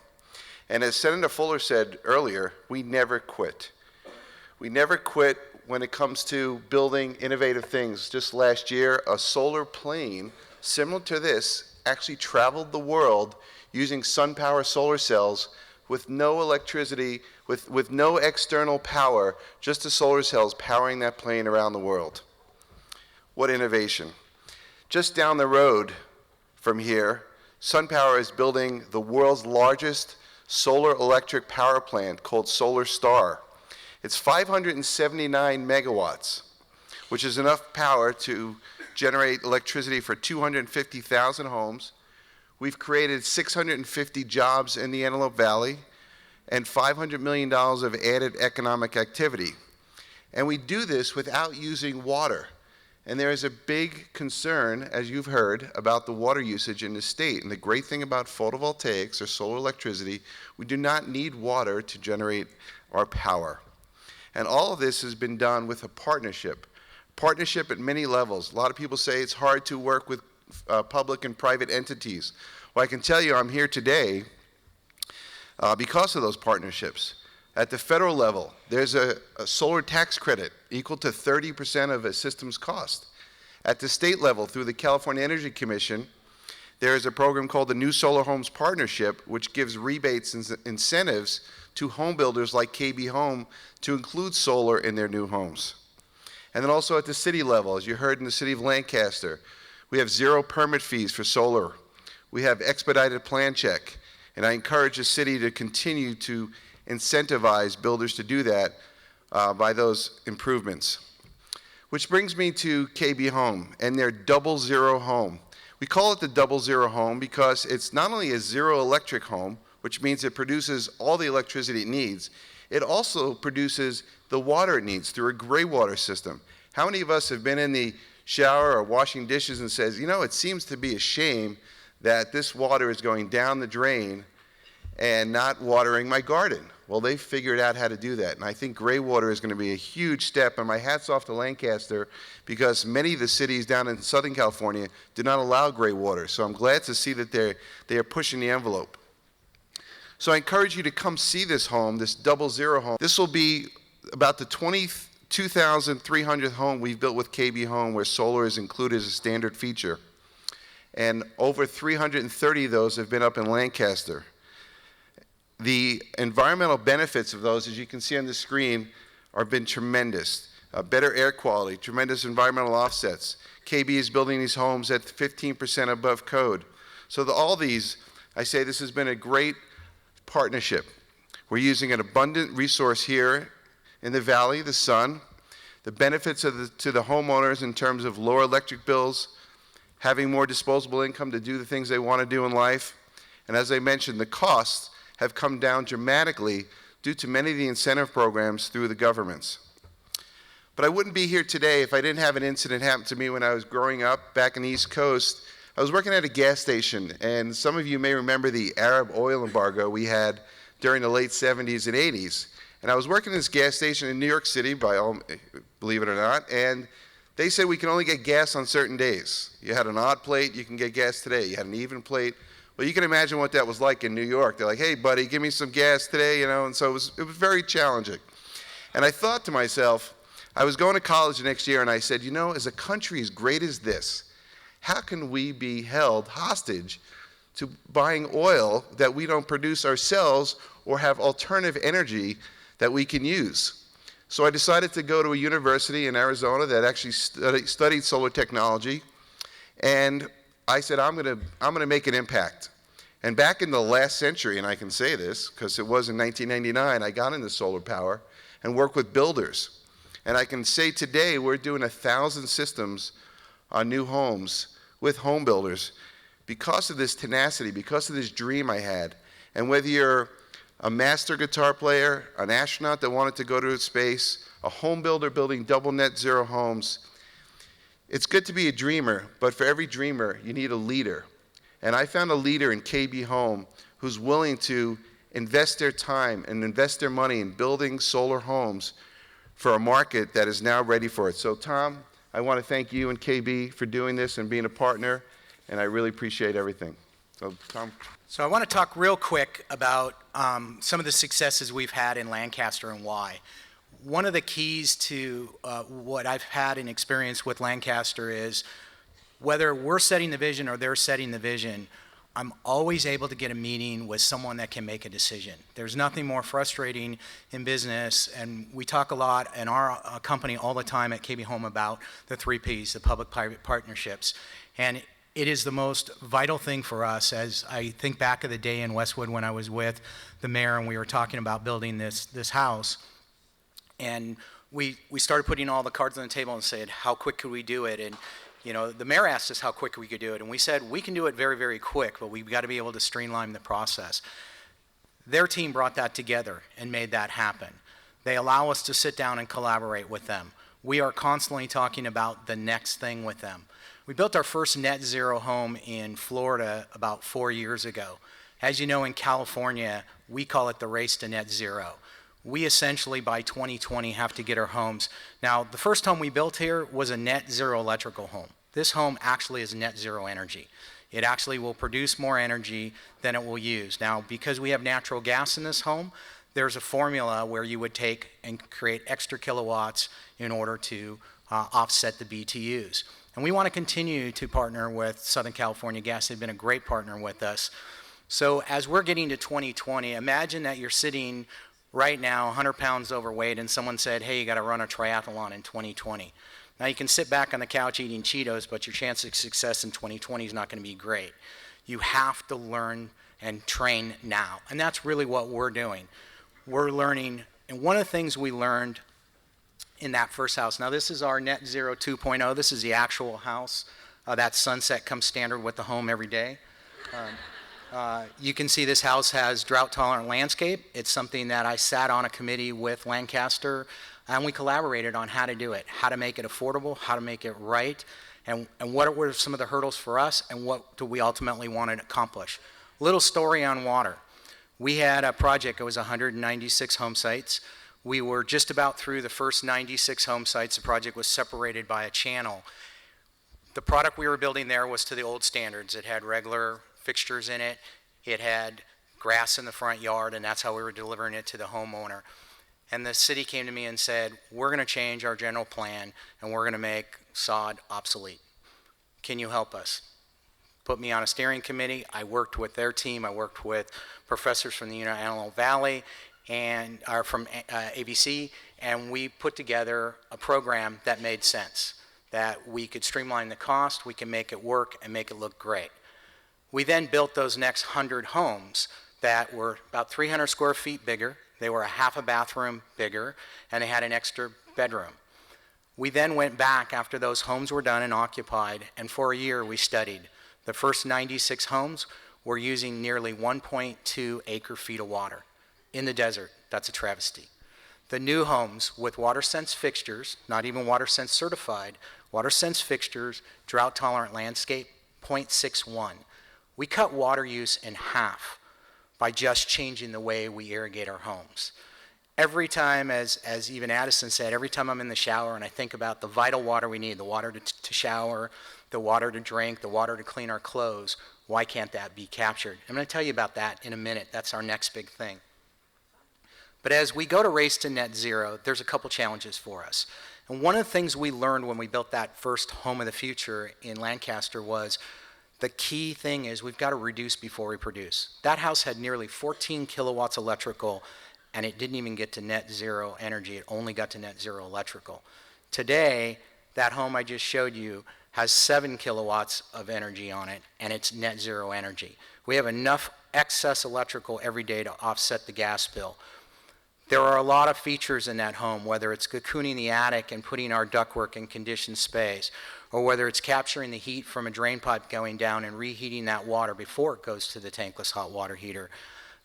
And as Senator Fuller said earlier, we never quit. We never quit when it comes to building innovative things. Just last year, a solar plane similar to this actually traveled the world using SunPower solar cells with no electricity, with no external power, just the solar cells powering that plane around the world. What innovation. Just down the road from here, SunPower is building the world's largest solar electric power plant called Solar Star. It's 579 megawatts, which is enough power to generate electricity for 250,000 homes. We've created 650 jobs in the Antelope Valley and $500 million of added economic activity. And we do this without using water. And there is a big concern, as you've heard, about the water usage in the state. And the great thing about photovoltaics or solar electricity, we do not need water to generate our power. And all of this has been done with a partnership at many levels. A lot of people say it's hard to work with public and private entities. Well, I can tell you I'm here today because of those partnerships. At the federal level, there's a solar tax credit equal to 30% of a system's cost. At the state level, through the California Energy Commission, there is a program called the New Solar Homes Partnership, which gives rebates and incentives to home builders like KB Home to include solar in their new homes. And then also at the city level, as you heard in the city of Lancaster, we have zero permit fees for solar. We have expedited plan check, and I encourage the city to continue to incentivize builders to do that by those improvements. Which brings me to KB Home and their double zero home. We call it the double zero home because it's not only a zero electric home, which means it produces all the electricity it needs, it also produces the water it needs through a gray water system. How many of us have been in the shower or washing dishes and says, you know, it seems to be a shame that this water is going down the drain and not watering my garden? Well, they figured out how to do that, and I think gray water is going to be a huge step, and my hat's off to Lancaster because many of the cities down in Southern California do not allow gray water, so I'm glad to see that they are pushing the envelope. So I encourage you to come see this home, this double zero home. This will be about the 22,300th home we've built with KB Home where solar is included as a standard feature, and over 330 of those have been up in Lancaster. The environmental benefits of those, as you can see on the screen, have been tremendous. Better air quality, tremendous environmental offsets. KB is building these homes at 15% above code. So all these, I say this has been a great partnership. We're using an abundant resource here in the valley, the sun, the benefits to the homeowners in terms of lower electric bills, having more disposable income to do the things they want to do in life. And as I mentioned, the costs have come down dramatically due to many of the incentive programs through the governments. But I wouldn't be here today if I didn't have an incident happen to me when I was growing up back in the East Coast. I was working at a gas station, and some of you may remember the Arab oil embargo we had during the late 70s and 80s. And I was working at this gas station in New York City, believe it or not, and they said we can only get gas on certain days. You had an odd plate, you can get gas today. You had an even plate. Well, you can imagine what that was like in New York. They're like, hey, buddy, give me some gas today, you know, and so it was very challenging. And I thought to myself, I was going to college the next year, and I said, you know, as a country as great as this, how can we be held hostage to buying oil that we don't produce ourselves or have alternative energy that we can use? So I decided to go to a university in Arizona that actually studied solar technology, and I said, I'm gonna make an impact. And back in the last century, and I can say this because it was in 1999, I got into solar power and worked with builders. And I can say today we're doing 1,000 systems on new homes with home builders because of this tenacity, because of this dream I had. And whether you're a master guitar player, an astronaut that wanted to go to space, a home builder building double net zero homes, it's good to be a dreamer, but for every dreamer, you need a leader. And I found a leader in KB Home who's willing to invest their time and invest their money in building solar homes for a market that is now ready for it. So Tom, I want to thank you and KB for doing this and being a partner, and I really appreciate everything. So Tom. So I want to talk real quick about some of the successes we've had in Lancaster and why. One of the keys to what I've had in experience with Lancaster is whether we're setting the vision or they're setting the vision, I'm always able to get a meeting with someone that can make a decision. There's nothing more frustrating in business, and we talk a lot in our company all the time at KB Home about the 3 Ps, the public-private partnerships. And it is the most vital thing for us. As I think back of the day in Westwood when I was with the mayor and we were talking about building this house, and we started putting all the cards on the table and said, how quick could we do it? And you know, the mayor asked us how quick we could do it, and we said, we can do it very, very quick, but we've got to be able to streamline the process. Their team brought that together and made that happen. They allow us to sit down and collaborate with them. We are constantly talking about the next thing with them. We built our first net zero home in Florida about 4 years ago. As you know, in California, we call it the race to net zero. We essentially, by 2020, have to get our homes. Now, the first home we built here was a net zero electrical home. This home actually is net zero energy. It actually will produce more energy than it will use. Now, because we have natural gas in this home, there's a formula where you would take and create extra kilowatts in order to offset the BTUs. And we want to continue to partner with Southern California Gas. They've been a great partner with us. So as we're getting to 2020, imagine that you're sitting right now 100 pounds overweight and someone said, hey, you got to run a triathlon in 2020. Now you can sit back on the couch eating Cheetos, but your chance of success in 2020 is not going to be great. You have to learn and train now, and that's really what we're doing. We're learning, and one of the things we learned in that first house, now this is our Net Zero 2.0, this is the actual house. That sunset comes standard with the home every day. You can see this house has drought-tolerant landscape. It's something that I sat on a committee with Lancaster, and we collaborated on how to do it, how to make it affordable, how to make it right, and what were some of the hurdles for us, and what do we ultimately want to accomplish. Little story on water. We had a project, it was 196 home sites. We were just about through the first 96 home sites. The project was separated by a channel. The product we were building there was to the old standards. It had regular fixtures in it, it had grass in the front yard, and that's how we were delivering it to the homeowner. And the city came to me and said, we're going to change our general plan and we're going to make sod obsolete. Can you help us? Put me on a steering committee. I worked with their team. I worked with professors from the Antelope Valley and from ABC, and we put together a program that made sense, that we could streamline the cost, we can make it work and make it look great. We then built those next 100 homes that were about 300 square feet bigger. They were a half a bathroom bigger, and they had an extra bedroom. We then went back after those homes were done and occupied, and for a year we studied. The first 96 homes were using nearly 1.2 acre feet of water in the desert. That's a travesty. The new homes with WaterSense fixtures, not even WaterSense certified, WaterSense fixtures, drought tolerant landscape, 0.61. We cut water use in half by just changing the way we irrigate our homes. Every time, as even Addison said, every time I'm in the shower and I think about the vital water we need, the water to shower, the water to drink, the water to clean our clothes, why can't that be captured? I'm going to tell you about that in a minute. That's our next big thing. But as we go to race to net zero, there's a couple challenges for us. And one of the things we learned when we built that first home of the future in Lancaster was the key thing is we've got to reduce before we produce. That house had nearly 14 kilowatts electrical, and it didn't even get to net zero energy. It only got to net zero electrical. Today, that home I just showed you has 7 kilowatts of energy on it, and it's net zero energy. We have enough excess electrical every day to offset the gas bill. There are a lot of features in that home, whether it's cocooning the attic and putting our ductwork in conditioned space, or whether it's capturing the heat from a drain pipe going down and reheating that water before it goes to the tankless hot water heater.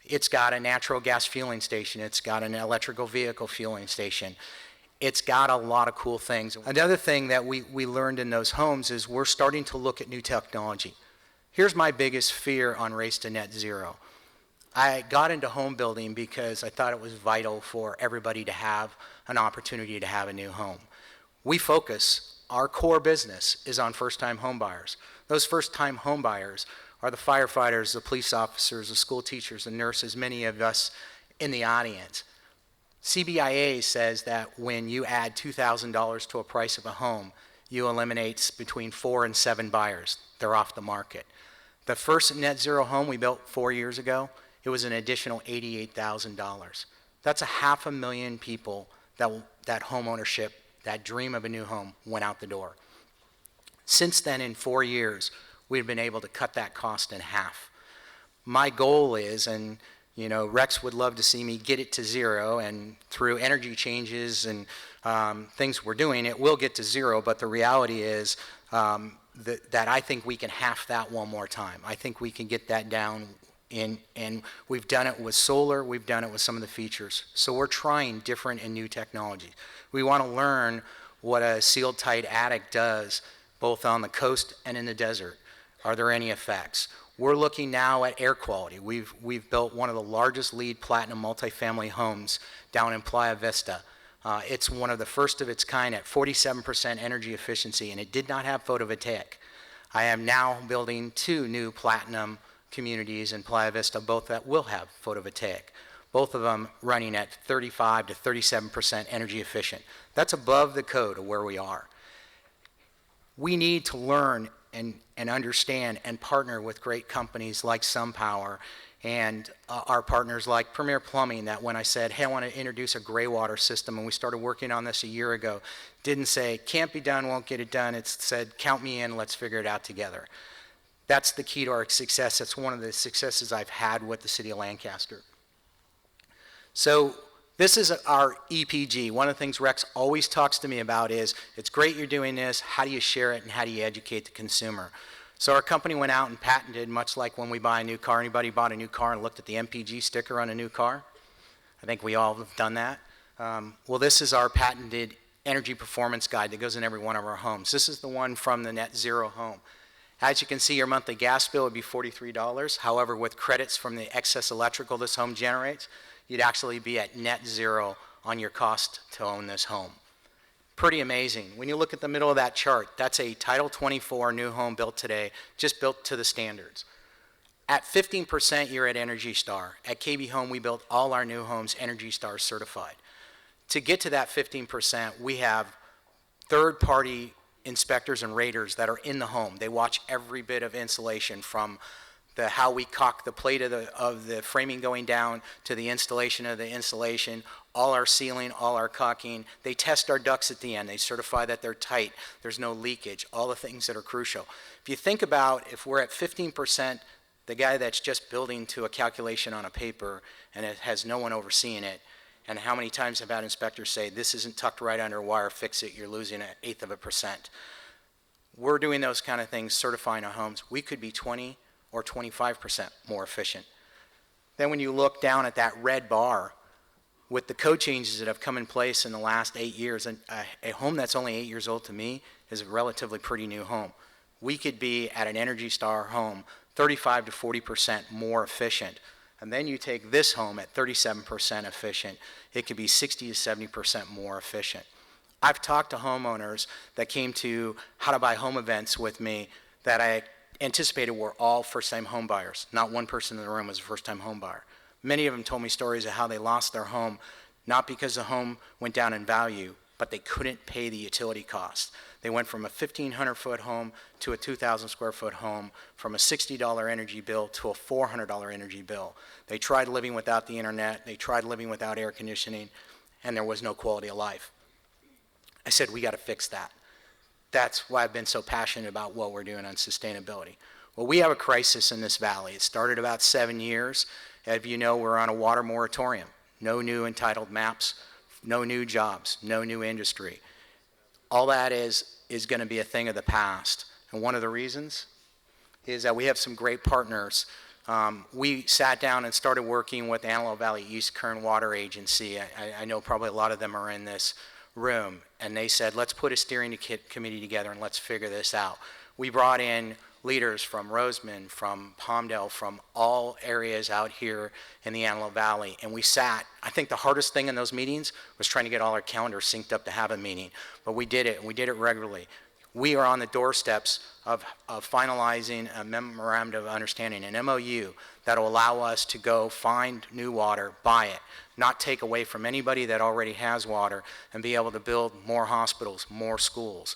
It's got a natural gas fueling station. It's got an electrical vehicle fueling station. It's got a lot of cool things. Another thing that we learned in those homes is we're starting to look at new technology. Here's my biggest fear on Race to Net Zero. I got into home building because I thought it was vital for everybody to have an opportunity to have a new home. We focus, our core business is on first-time home buyers. Those first-time home buyers are the firefighters, the police officers, the school teachers, the nurses, many of us in the audience. CBIA says that when you add $2,000 to a price of a home, you eliminate between 4 and 7 buyers. They're off the market. The first net zero home we built 4 years ago, it was an additional $88,000. That's 500,000 people that home ownership, that dream of a new home, went out the door. Since then, in 4 years, we've been able to cut that cost in half. My goal is, and you know, Rex would love to see me get it to zero, and through energy changes and things we're doing, it will get to zero, but the reality is that I think we can half that one more time. I think we can get that down and we've done it with solar, we've done it with some of the features. So we're trying different and new technology. We want to learn what a sealed tight attic does both on the coast and in the desert. Are there any effects? We're looking now at air quality. We've built one of the largest LEED Platinum multifamily homes down in Playa Vista. It's one of the first of its kind at 47% energy efficiency, and it did not have photovoltaic. I am now building 2 new Platinum communities in Playa Vista, both that will have photovoltaic. Both of them running at 35 to 37% energy efficient. That's above the code of where we are. We need to learn and understand and partner with great companies like SunPower and our partners like Premier Plumbing, that when I said, hey, I want to introduce a gray water system, and we started working on this a year ago, didn't say, can't be done, won't get it done. It said, count me in, let's figure it out together. That's the key to our success. That's one of the successes I've had with the city of Lancaster. So this is our EPG. One of the things Rex always talks to me about is, it's great you're doing this, how do you share it and how do you educate the consumer? So our company went out and patented, much like when we buy a new car. Anybody bought a new car and looked at the MPG sticker on a new car? I think we all have done that. Well, this is our patented energy performance guide that goes in every one of our homes. This is the one from the net zero home. As you can see, your monthly gas bill would be $43. However, with credits from the excess electrical this home generates, you'd actually be at net zero on your cost to own this home. Pretty amazing. When you look at the middle of that chart, that's a Title 24 new home built today, just built to the standards. At 15%, you're at Energy Star. At KB Home, we built all our new homes Energy Star certified. To get to that 15%, we have third-party inspectors and raters that are in the home. They watch every bit of insulation, from how we caulk the plate of the framing going down to the installation of the insulation, all our sealing, all our caulking. They test our ducts at the end. They certify that they're tight, there's no leakage, all the things that are crucial. If you think about, if we're at 15% the guy that's just building to a calculation on a paper and it has no one overseeing it. And how many times have had inspectors say, this isn't tucked right under a wire, fix it, you're losing 1/8%. We're doing those kind of things, certifying our homes. We could be 20 or 25% more efficient. Then when you look down at that red bar, with the code changes that have come in place in the last 8 years, and a home that's only 8 years old to me is a relatively pretty new home. We could be at an Energy Star home 35 to 40% more efficient. And then you take this home at 37% efficient, it could be 60 to 70% more efficient. I've talked to homeowners that came to How to Buy Home events with me that I anticipated were all first-time home buyers. Not one person in the room was a first-time home buyer. Many of them told me stories of how they lost their home, not because the home went down in value, but they couldn't pay the utility cost. They went from a 1,500-foot home to a 2,000 square foot home, from a $60 energy bill to a $400 energy bill. They tried living without the internet, they tried living without air conditioning, and there was no quality of life. I said, we got to fix that. That's why I've been so passionate about what we're doing on sustainability. Well, we have a crisis in this valley. It started about 7 years. As you know, we're on a water moratorium. No new entitled maps, no new jobs, no new industry. All that is going to be a thing of the past. And one of the reasons is that we have some great partners. We sat down and started working with Antelope Valley East Kern Water Agency. I know probably a lot of them are in this room. And they said, let's put a steering committee together and let's figure this out. We brought in leaders from Roseman, from Palmdale, from all areas out here in the Antelope Valley. And we sat. I think the hardest thing in those meetings was trying to get all our calendars synced up to have a meeting. But we did it, and we did it regularly. We are on the doorsteps of finalizing a memorandum of understanding, an MOU, that will allow us to go find new water, buy it, not take away from anybody that already has water, and be able to build more hospitals, more schools.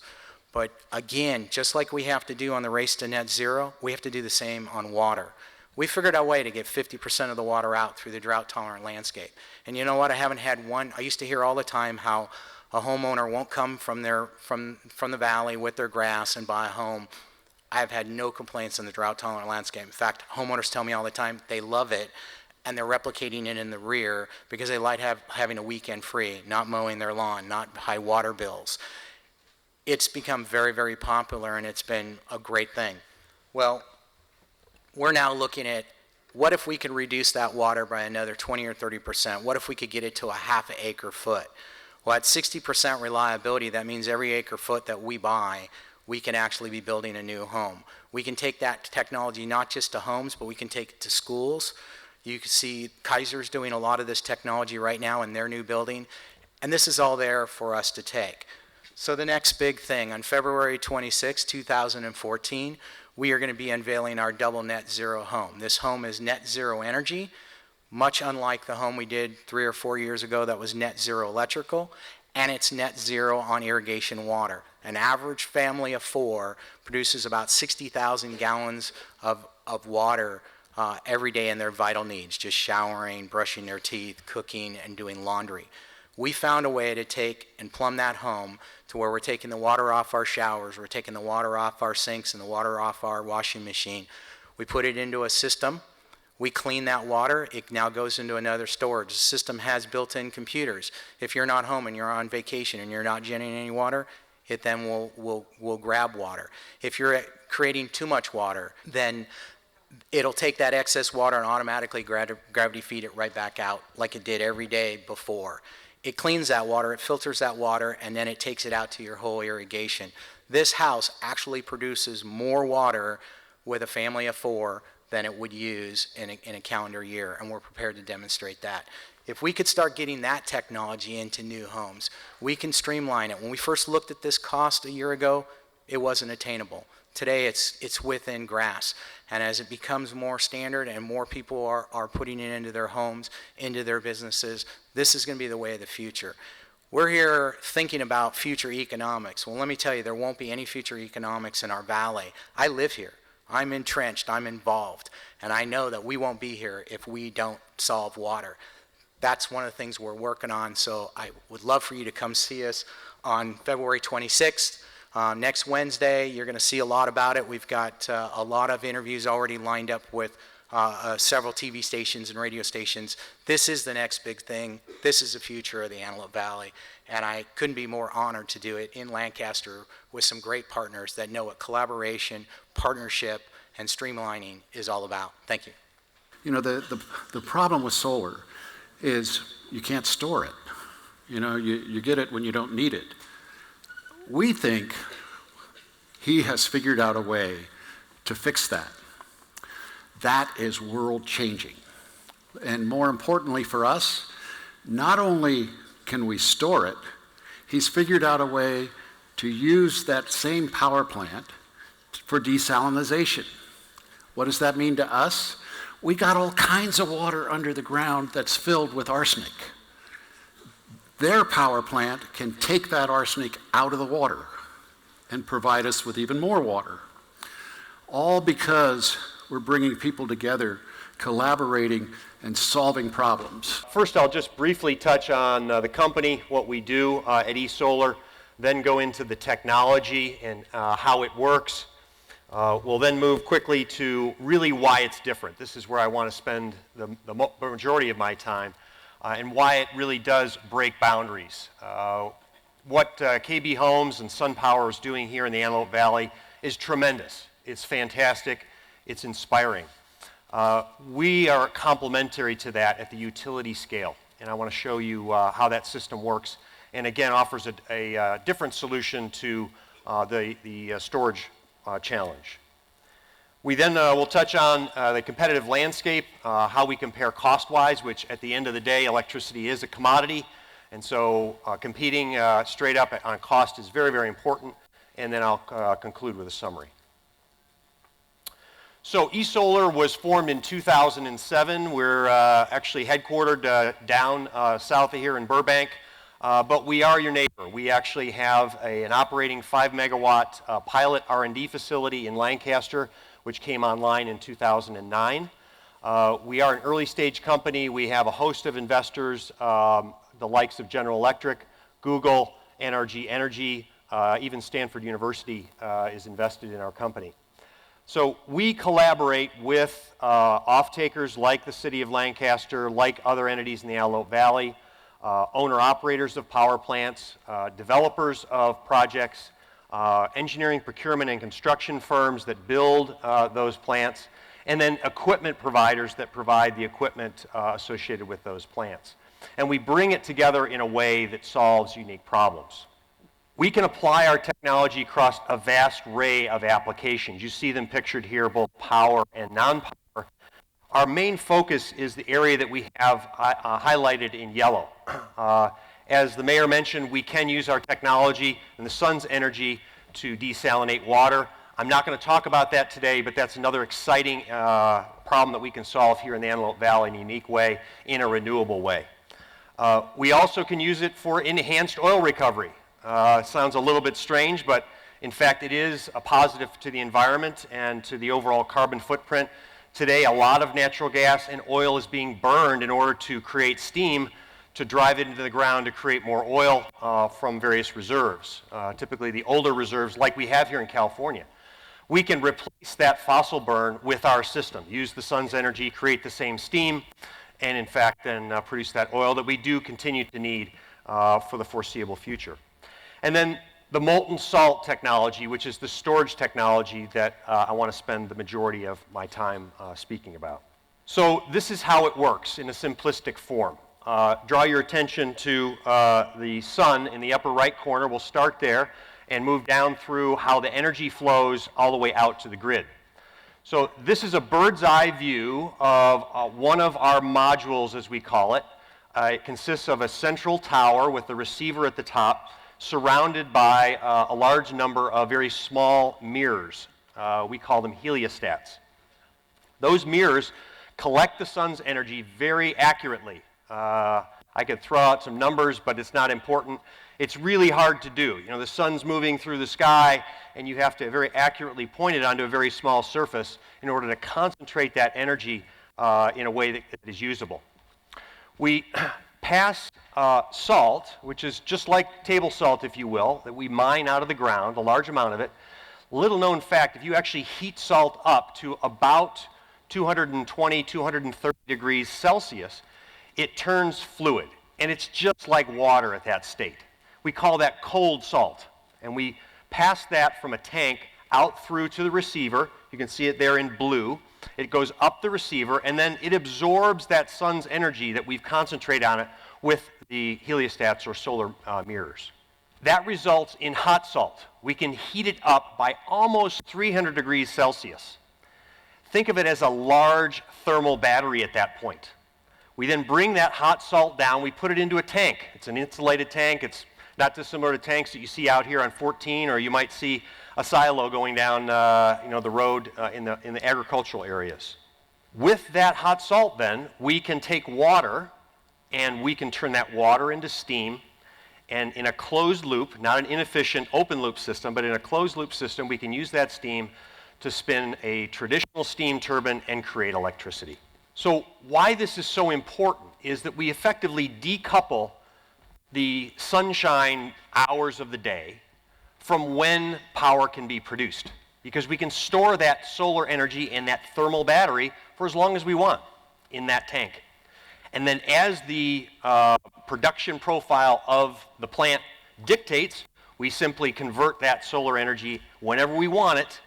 But again, just like we have to do on the race to net zero, we have to do the same on water. We figured out a way to get 50% of the water out through the drought-tolerant landscape. And you know what? I haven't had one. I used to hear all the time how a homeowner won't come from the valley with their grass and buy a home. I've had no complaints on the drought-tolerant landscape. In fact, homeowners tell me all the time they love it, and they're replicating it in the rear because they like having a weekend free, not mowing their lawn, not high water bills. It's become very, very popular, and it's been a great thing. Well, we're now looking at what if we could reduce that water by another 20 or 30%? What if we could get it to a half an acre foot? Well, at 60% reliability, that means every acre foot that we buy, we can actually be building a new home. We can take that technology not just to homes, but we can take it to schools. You can see Kaiser's doing a lot of this technology right now in their new building, and this is all there for us to take. So the next big thing, on February 26, 2014, we are going to be unveiling our double net zero home. This home is net zero energy, much unlike the home we did 3 or 4 years ago that was net zero electrical, and it's net zero on irrigation water. An average family of 4 produces about 60,000 gallons of water every day in their vital needs, just showering, brushing their teeth, cooking, and doing laundry. We found a way to take and plumb that home to where we're taking the water off our showers, we're taking the water off our sinks and the water off our washing machine. We put it into a system, we clean that water, it now goes into another storage. The system has built-in computers. If you're not home and you're on vacation and you're not generating any water, it then will grab water. If you're creating too much water, then it'll take that excess water and automatically gravity feed it right back out like it did every day before. It cleans that water, it filters that water, and then it takes it out to your whole irrigation. This house actually produces more water with a family of 4 than it would use in a calendar year, and we're prepared to demonstrate that. If we could start getting that technology into new homes, we can streamline it. When we first looked at this cost a year ago, it wasn't attainable. Today it's within grasp, and as it becomes more standard and more people are putting it into their homes, into their businesses, this is going to be the way of the future. We're here thinking about future economics. Well, let me tell you, there won't be any future economics in our valley. I live here. I'm entrenched, I'm involved, and I know that we won't be here if we don't solve water. That's one of the things we're working on, so I would love for you to come see us on February 26th. Next Wednesday, you're going to see a lot about it. We've got a lot of interviews already lined up with several TV stations and radio stations. This is the next big thing. This is the future of the Antelope Valley, and I couldn't be more honored to do it in Lancaster with some great partners that know what collaboration, partnership, and streamlining is all about. Thank you. You know, the problem with solar is you can't store it. You know, you get it when you don't need it. We think he has figured out a way to fix that. That is world-changing. And more importantly for us, not only can we store it, he's figured out a way to use that same power plant for desalination. What does that mean to us? We got all kinds of water under the ground that's filled with arsenic. Their power plant can take that arsenic out of the water and provide us with even more water. All because we're bringing people together, collaborating, and solving problems. First, I'll just briefly touch on the company, what we do at eSolar, then go into the technology and how it works. We'll then move quickly to really why it's different. This is where I want to spend the majority of my time. And why it really does break boundaries. What KB Homes and SunPower is doing here in the Antelope Valley is tremendous. It's fantastic. It's inspiring. We are complementary to that at the utility scale, and I want to show you how that system works, and again offers a different solution to the storage challenge. We then will touch on the competitive landscape, how we compare cost-wise, which at the end of the day, electricity is a commodity, and so competing straight up on cost is very, very important, and then I'll conclude with a summary. So eSolar was formed in 2007. We're actually headquartered down south of here in Burbank, but we are your neighbor. We actually have an operating 5 megawatt pilot R&D facility in Lancaster, which came online in 2009. We are an early stage company. We have a host of investors, the likes of General Electric, Google, NRG Energy, even Stanford University is invested in our company. So we collaborate with off-takers like the City of Lancaster, like other entities in the Antelope Valley, owner-operators of power plants, developers of projects, engineering, procurement, and construction firms that build those plants, and then equipment providers that provide the equipment associated with those plants. And we bring it together in a way that solves unique problems. We can apply our technology across a vast array of applications. You see them pictured here, both power and non-power. Our main focus is the area that we have highlighted in yellow. As the mayor mentioned, we can use our technology and the sun's energy to desalinate water. I'm not going to talk about that today, but that's another exciting problem that we can solve here in the Antelope Valley in a unique way, in a renewable way. We also can use it for enhanced oil recovery. Sounds a little bit strange, but in fact it is a positive to the environment and to the overall carbon footprint. Today, a lot of natural gas and oil is being burned in order to create steam to drive it into the ground to create more oil from various reserves, typically the older reserves like we have here in California. We can replace that fossil burn with our system, use the sun's energy, create the same steam, and in fact then produce that oil that we do continue to need for the foreseeable future. And then the molten salt technology, which is the storage technology that I want to spend the majority of my time speaking about. So this is how it works in a simplistic form. Draw your attention to the sun in the upper right corner. We'll start there and move down through how the energy flows all the way out to the grid. So this is a bird's eye view of one of our modules, as we call it. It consists of a central tower with the receiver at the top, surrounded by a large number of very small mirrors. We call them heliostats. Those mirrors collect the sun's energy very accurately. I could throw out some numbers, but it's not important. It's really hard to do. You know, the sun's moving through the sky, and you have to very accurately point it onto a very small surface in order to concentrate that energy in a way that is usable. We pass salt, which is just like table salt, if you will, that we mine out of the ground, a large amount of it. Little known fact, if you actually heat salt up to about 220, 230 degrees Celsius, it turns fluid, and it's just like water at that state. We call that cold salt, and we pass that from a tank out through to the receiver. You can see it there in blue. It goes up the receiver, and then it absorbs that sun's energy that we've concentrated on it with the heliostats or solar mirrors. That results in hot salt. We can heat it up by almost 300 degrees Celsius. Think of it as a large thermal battery at that point. We then bring that hot salt down, we put it into a tank. It's an insulated tank. It's not dissimilar to tanks that you see out here on 14, or you might see a silo going down the road in the agricultural areas. With that hot salt then, we can take water and we can turn that water into steam, and in a closed loop, not an inefficient open loop system, but in a closed loop system, we can use that steam to spin a traditional steam turbine and create electricity. So why this is so important is that we effectively decouple the sunshine hours of the day from when power can be produced, because we can store that solar energy in that thermal battery for as long as we want in that tank. And then as the production profile of the plant dictates, we simply convert that solar energy whenever we want it,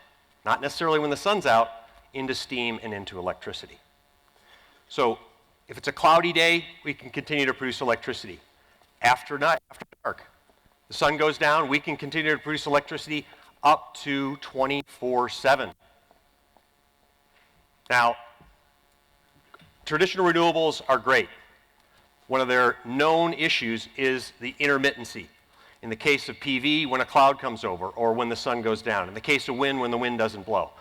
not necessarily when the sun's out, into steam and into electricity. So if it's a cloudy day, we can continue to produce electricity. After dark, the sun goes down, we can continue to produce electricity up to 24/7. Now, traditional renewables are great. One of their known issues is the intermittency. In the case of PV, when a cloud comes over or when the sun goes down. In the case of wind, when the wind doesn't blow.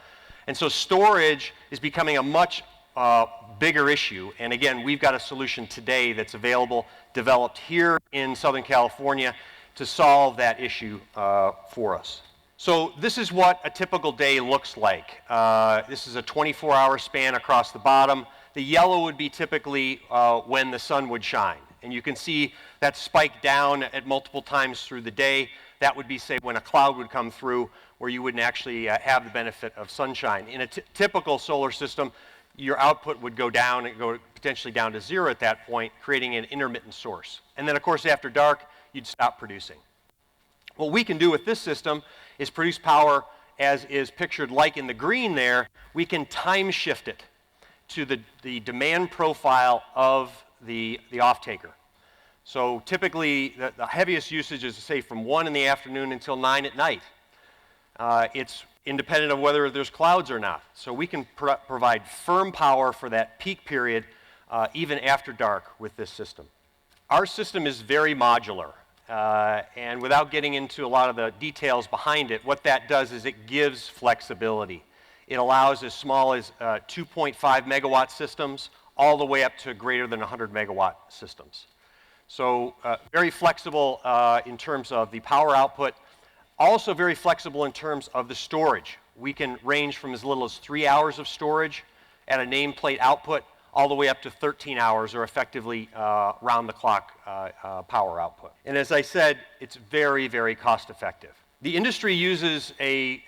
And so storage is becoming a much bigger issue. And again, we've got a solution today that's available, developed here in Southern California to solve that issue for us. So this is what a typical day looks like. This is a 24-hour span across the bottom. The yellow would be typically when the sun would shine. And you can see that spike down at multiple times through the day. That would be, say, when a cloud would come through where you wouldn't actually have the benefit of sunshine. In a typical solar system, your output would go down and go potentially down to zero at that point, creating an intermittent source. And then, of course, after dark, you'd stop producing. What we can do with this system is produce power as is pictured like in the green there. We can time shift it to the demand profile of the off-taker. So typically, the heaviest usage is, say, from 1 in the afternoon until 9 at night. It's independent of whether there's clouds or not. So we can provide firm power for that peak period even after dark with this system. Our system is very modular. And without getting into a lot of the details behind it, what that does is it gives flexibility. It allows as small as 2.5 megawatt systems all the way up to greater than 100 megawatt systems. So very flexible in terms of the power output. Also very flexible in terms of the storage. We can range from as little as 3 hours of storage at a nameplate output all the way up to 13 hours, or effectively round-the-clock power output. And as I said, it's very, very cost-effective. The industry uses a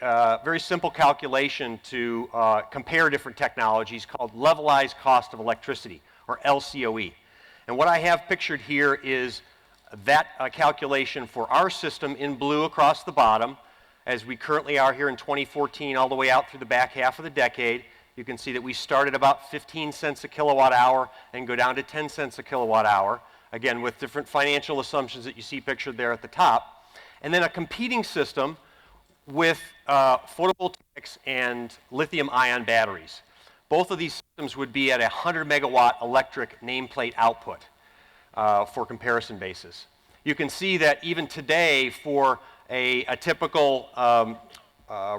very simple calculation to compare different technologies called levelized cost of electricity, or LCOE. And what I have pictured here is that calculation for our system in blue across the bottom, as we currently are here in 2014 all the way out through the back half of the decade. You can see that we start at about 15 cents a kilowatt hour and go down to 10 cents a kilowatt hour, again with different financial assumptions that you see pictured there at the top. And then a competing system with photovoltaics and lithium-ion batteries. Both of these systems would be at a 100 megawatt electric nameplate output for comparison basis. You can see that even today for a typical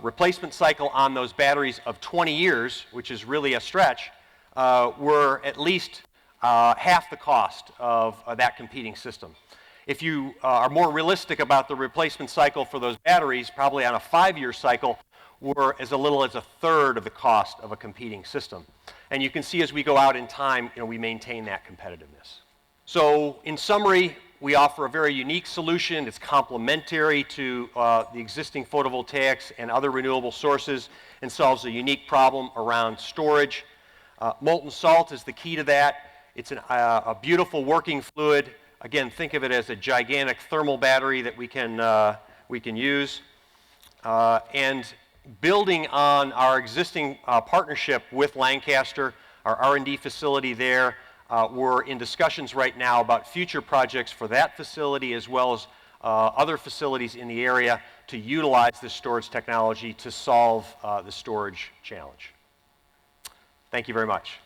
replacement cycle on those batteries of 20 years, which is really a stretch, we're at least half the cost of that competing system. If you are more realistic about the replacement cycle for those batteries, probably on a 5-year cycle, we're as little as a third of the cost of a competing system. And you can see as we go out in time, we maintain that competitiveness. So in summary, we offer a very unique solution. It's complementary to the existing photovoltaics and other renewable sources and solves a unique problem around storage. Molten salt is the key to that. It's a beautiful working fluid. Again, think of it as a gigantic thermal battery that we can use. And building on our existing partnership with Lancaster, our R&D facility there, we're in discussions right now about future projects for that facility as well as other facilities in the area to utilize this storage technology to solve the storage challenge. Thank you very much.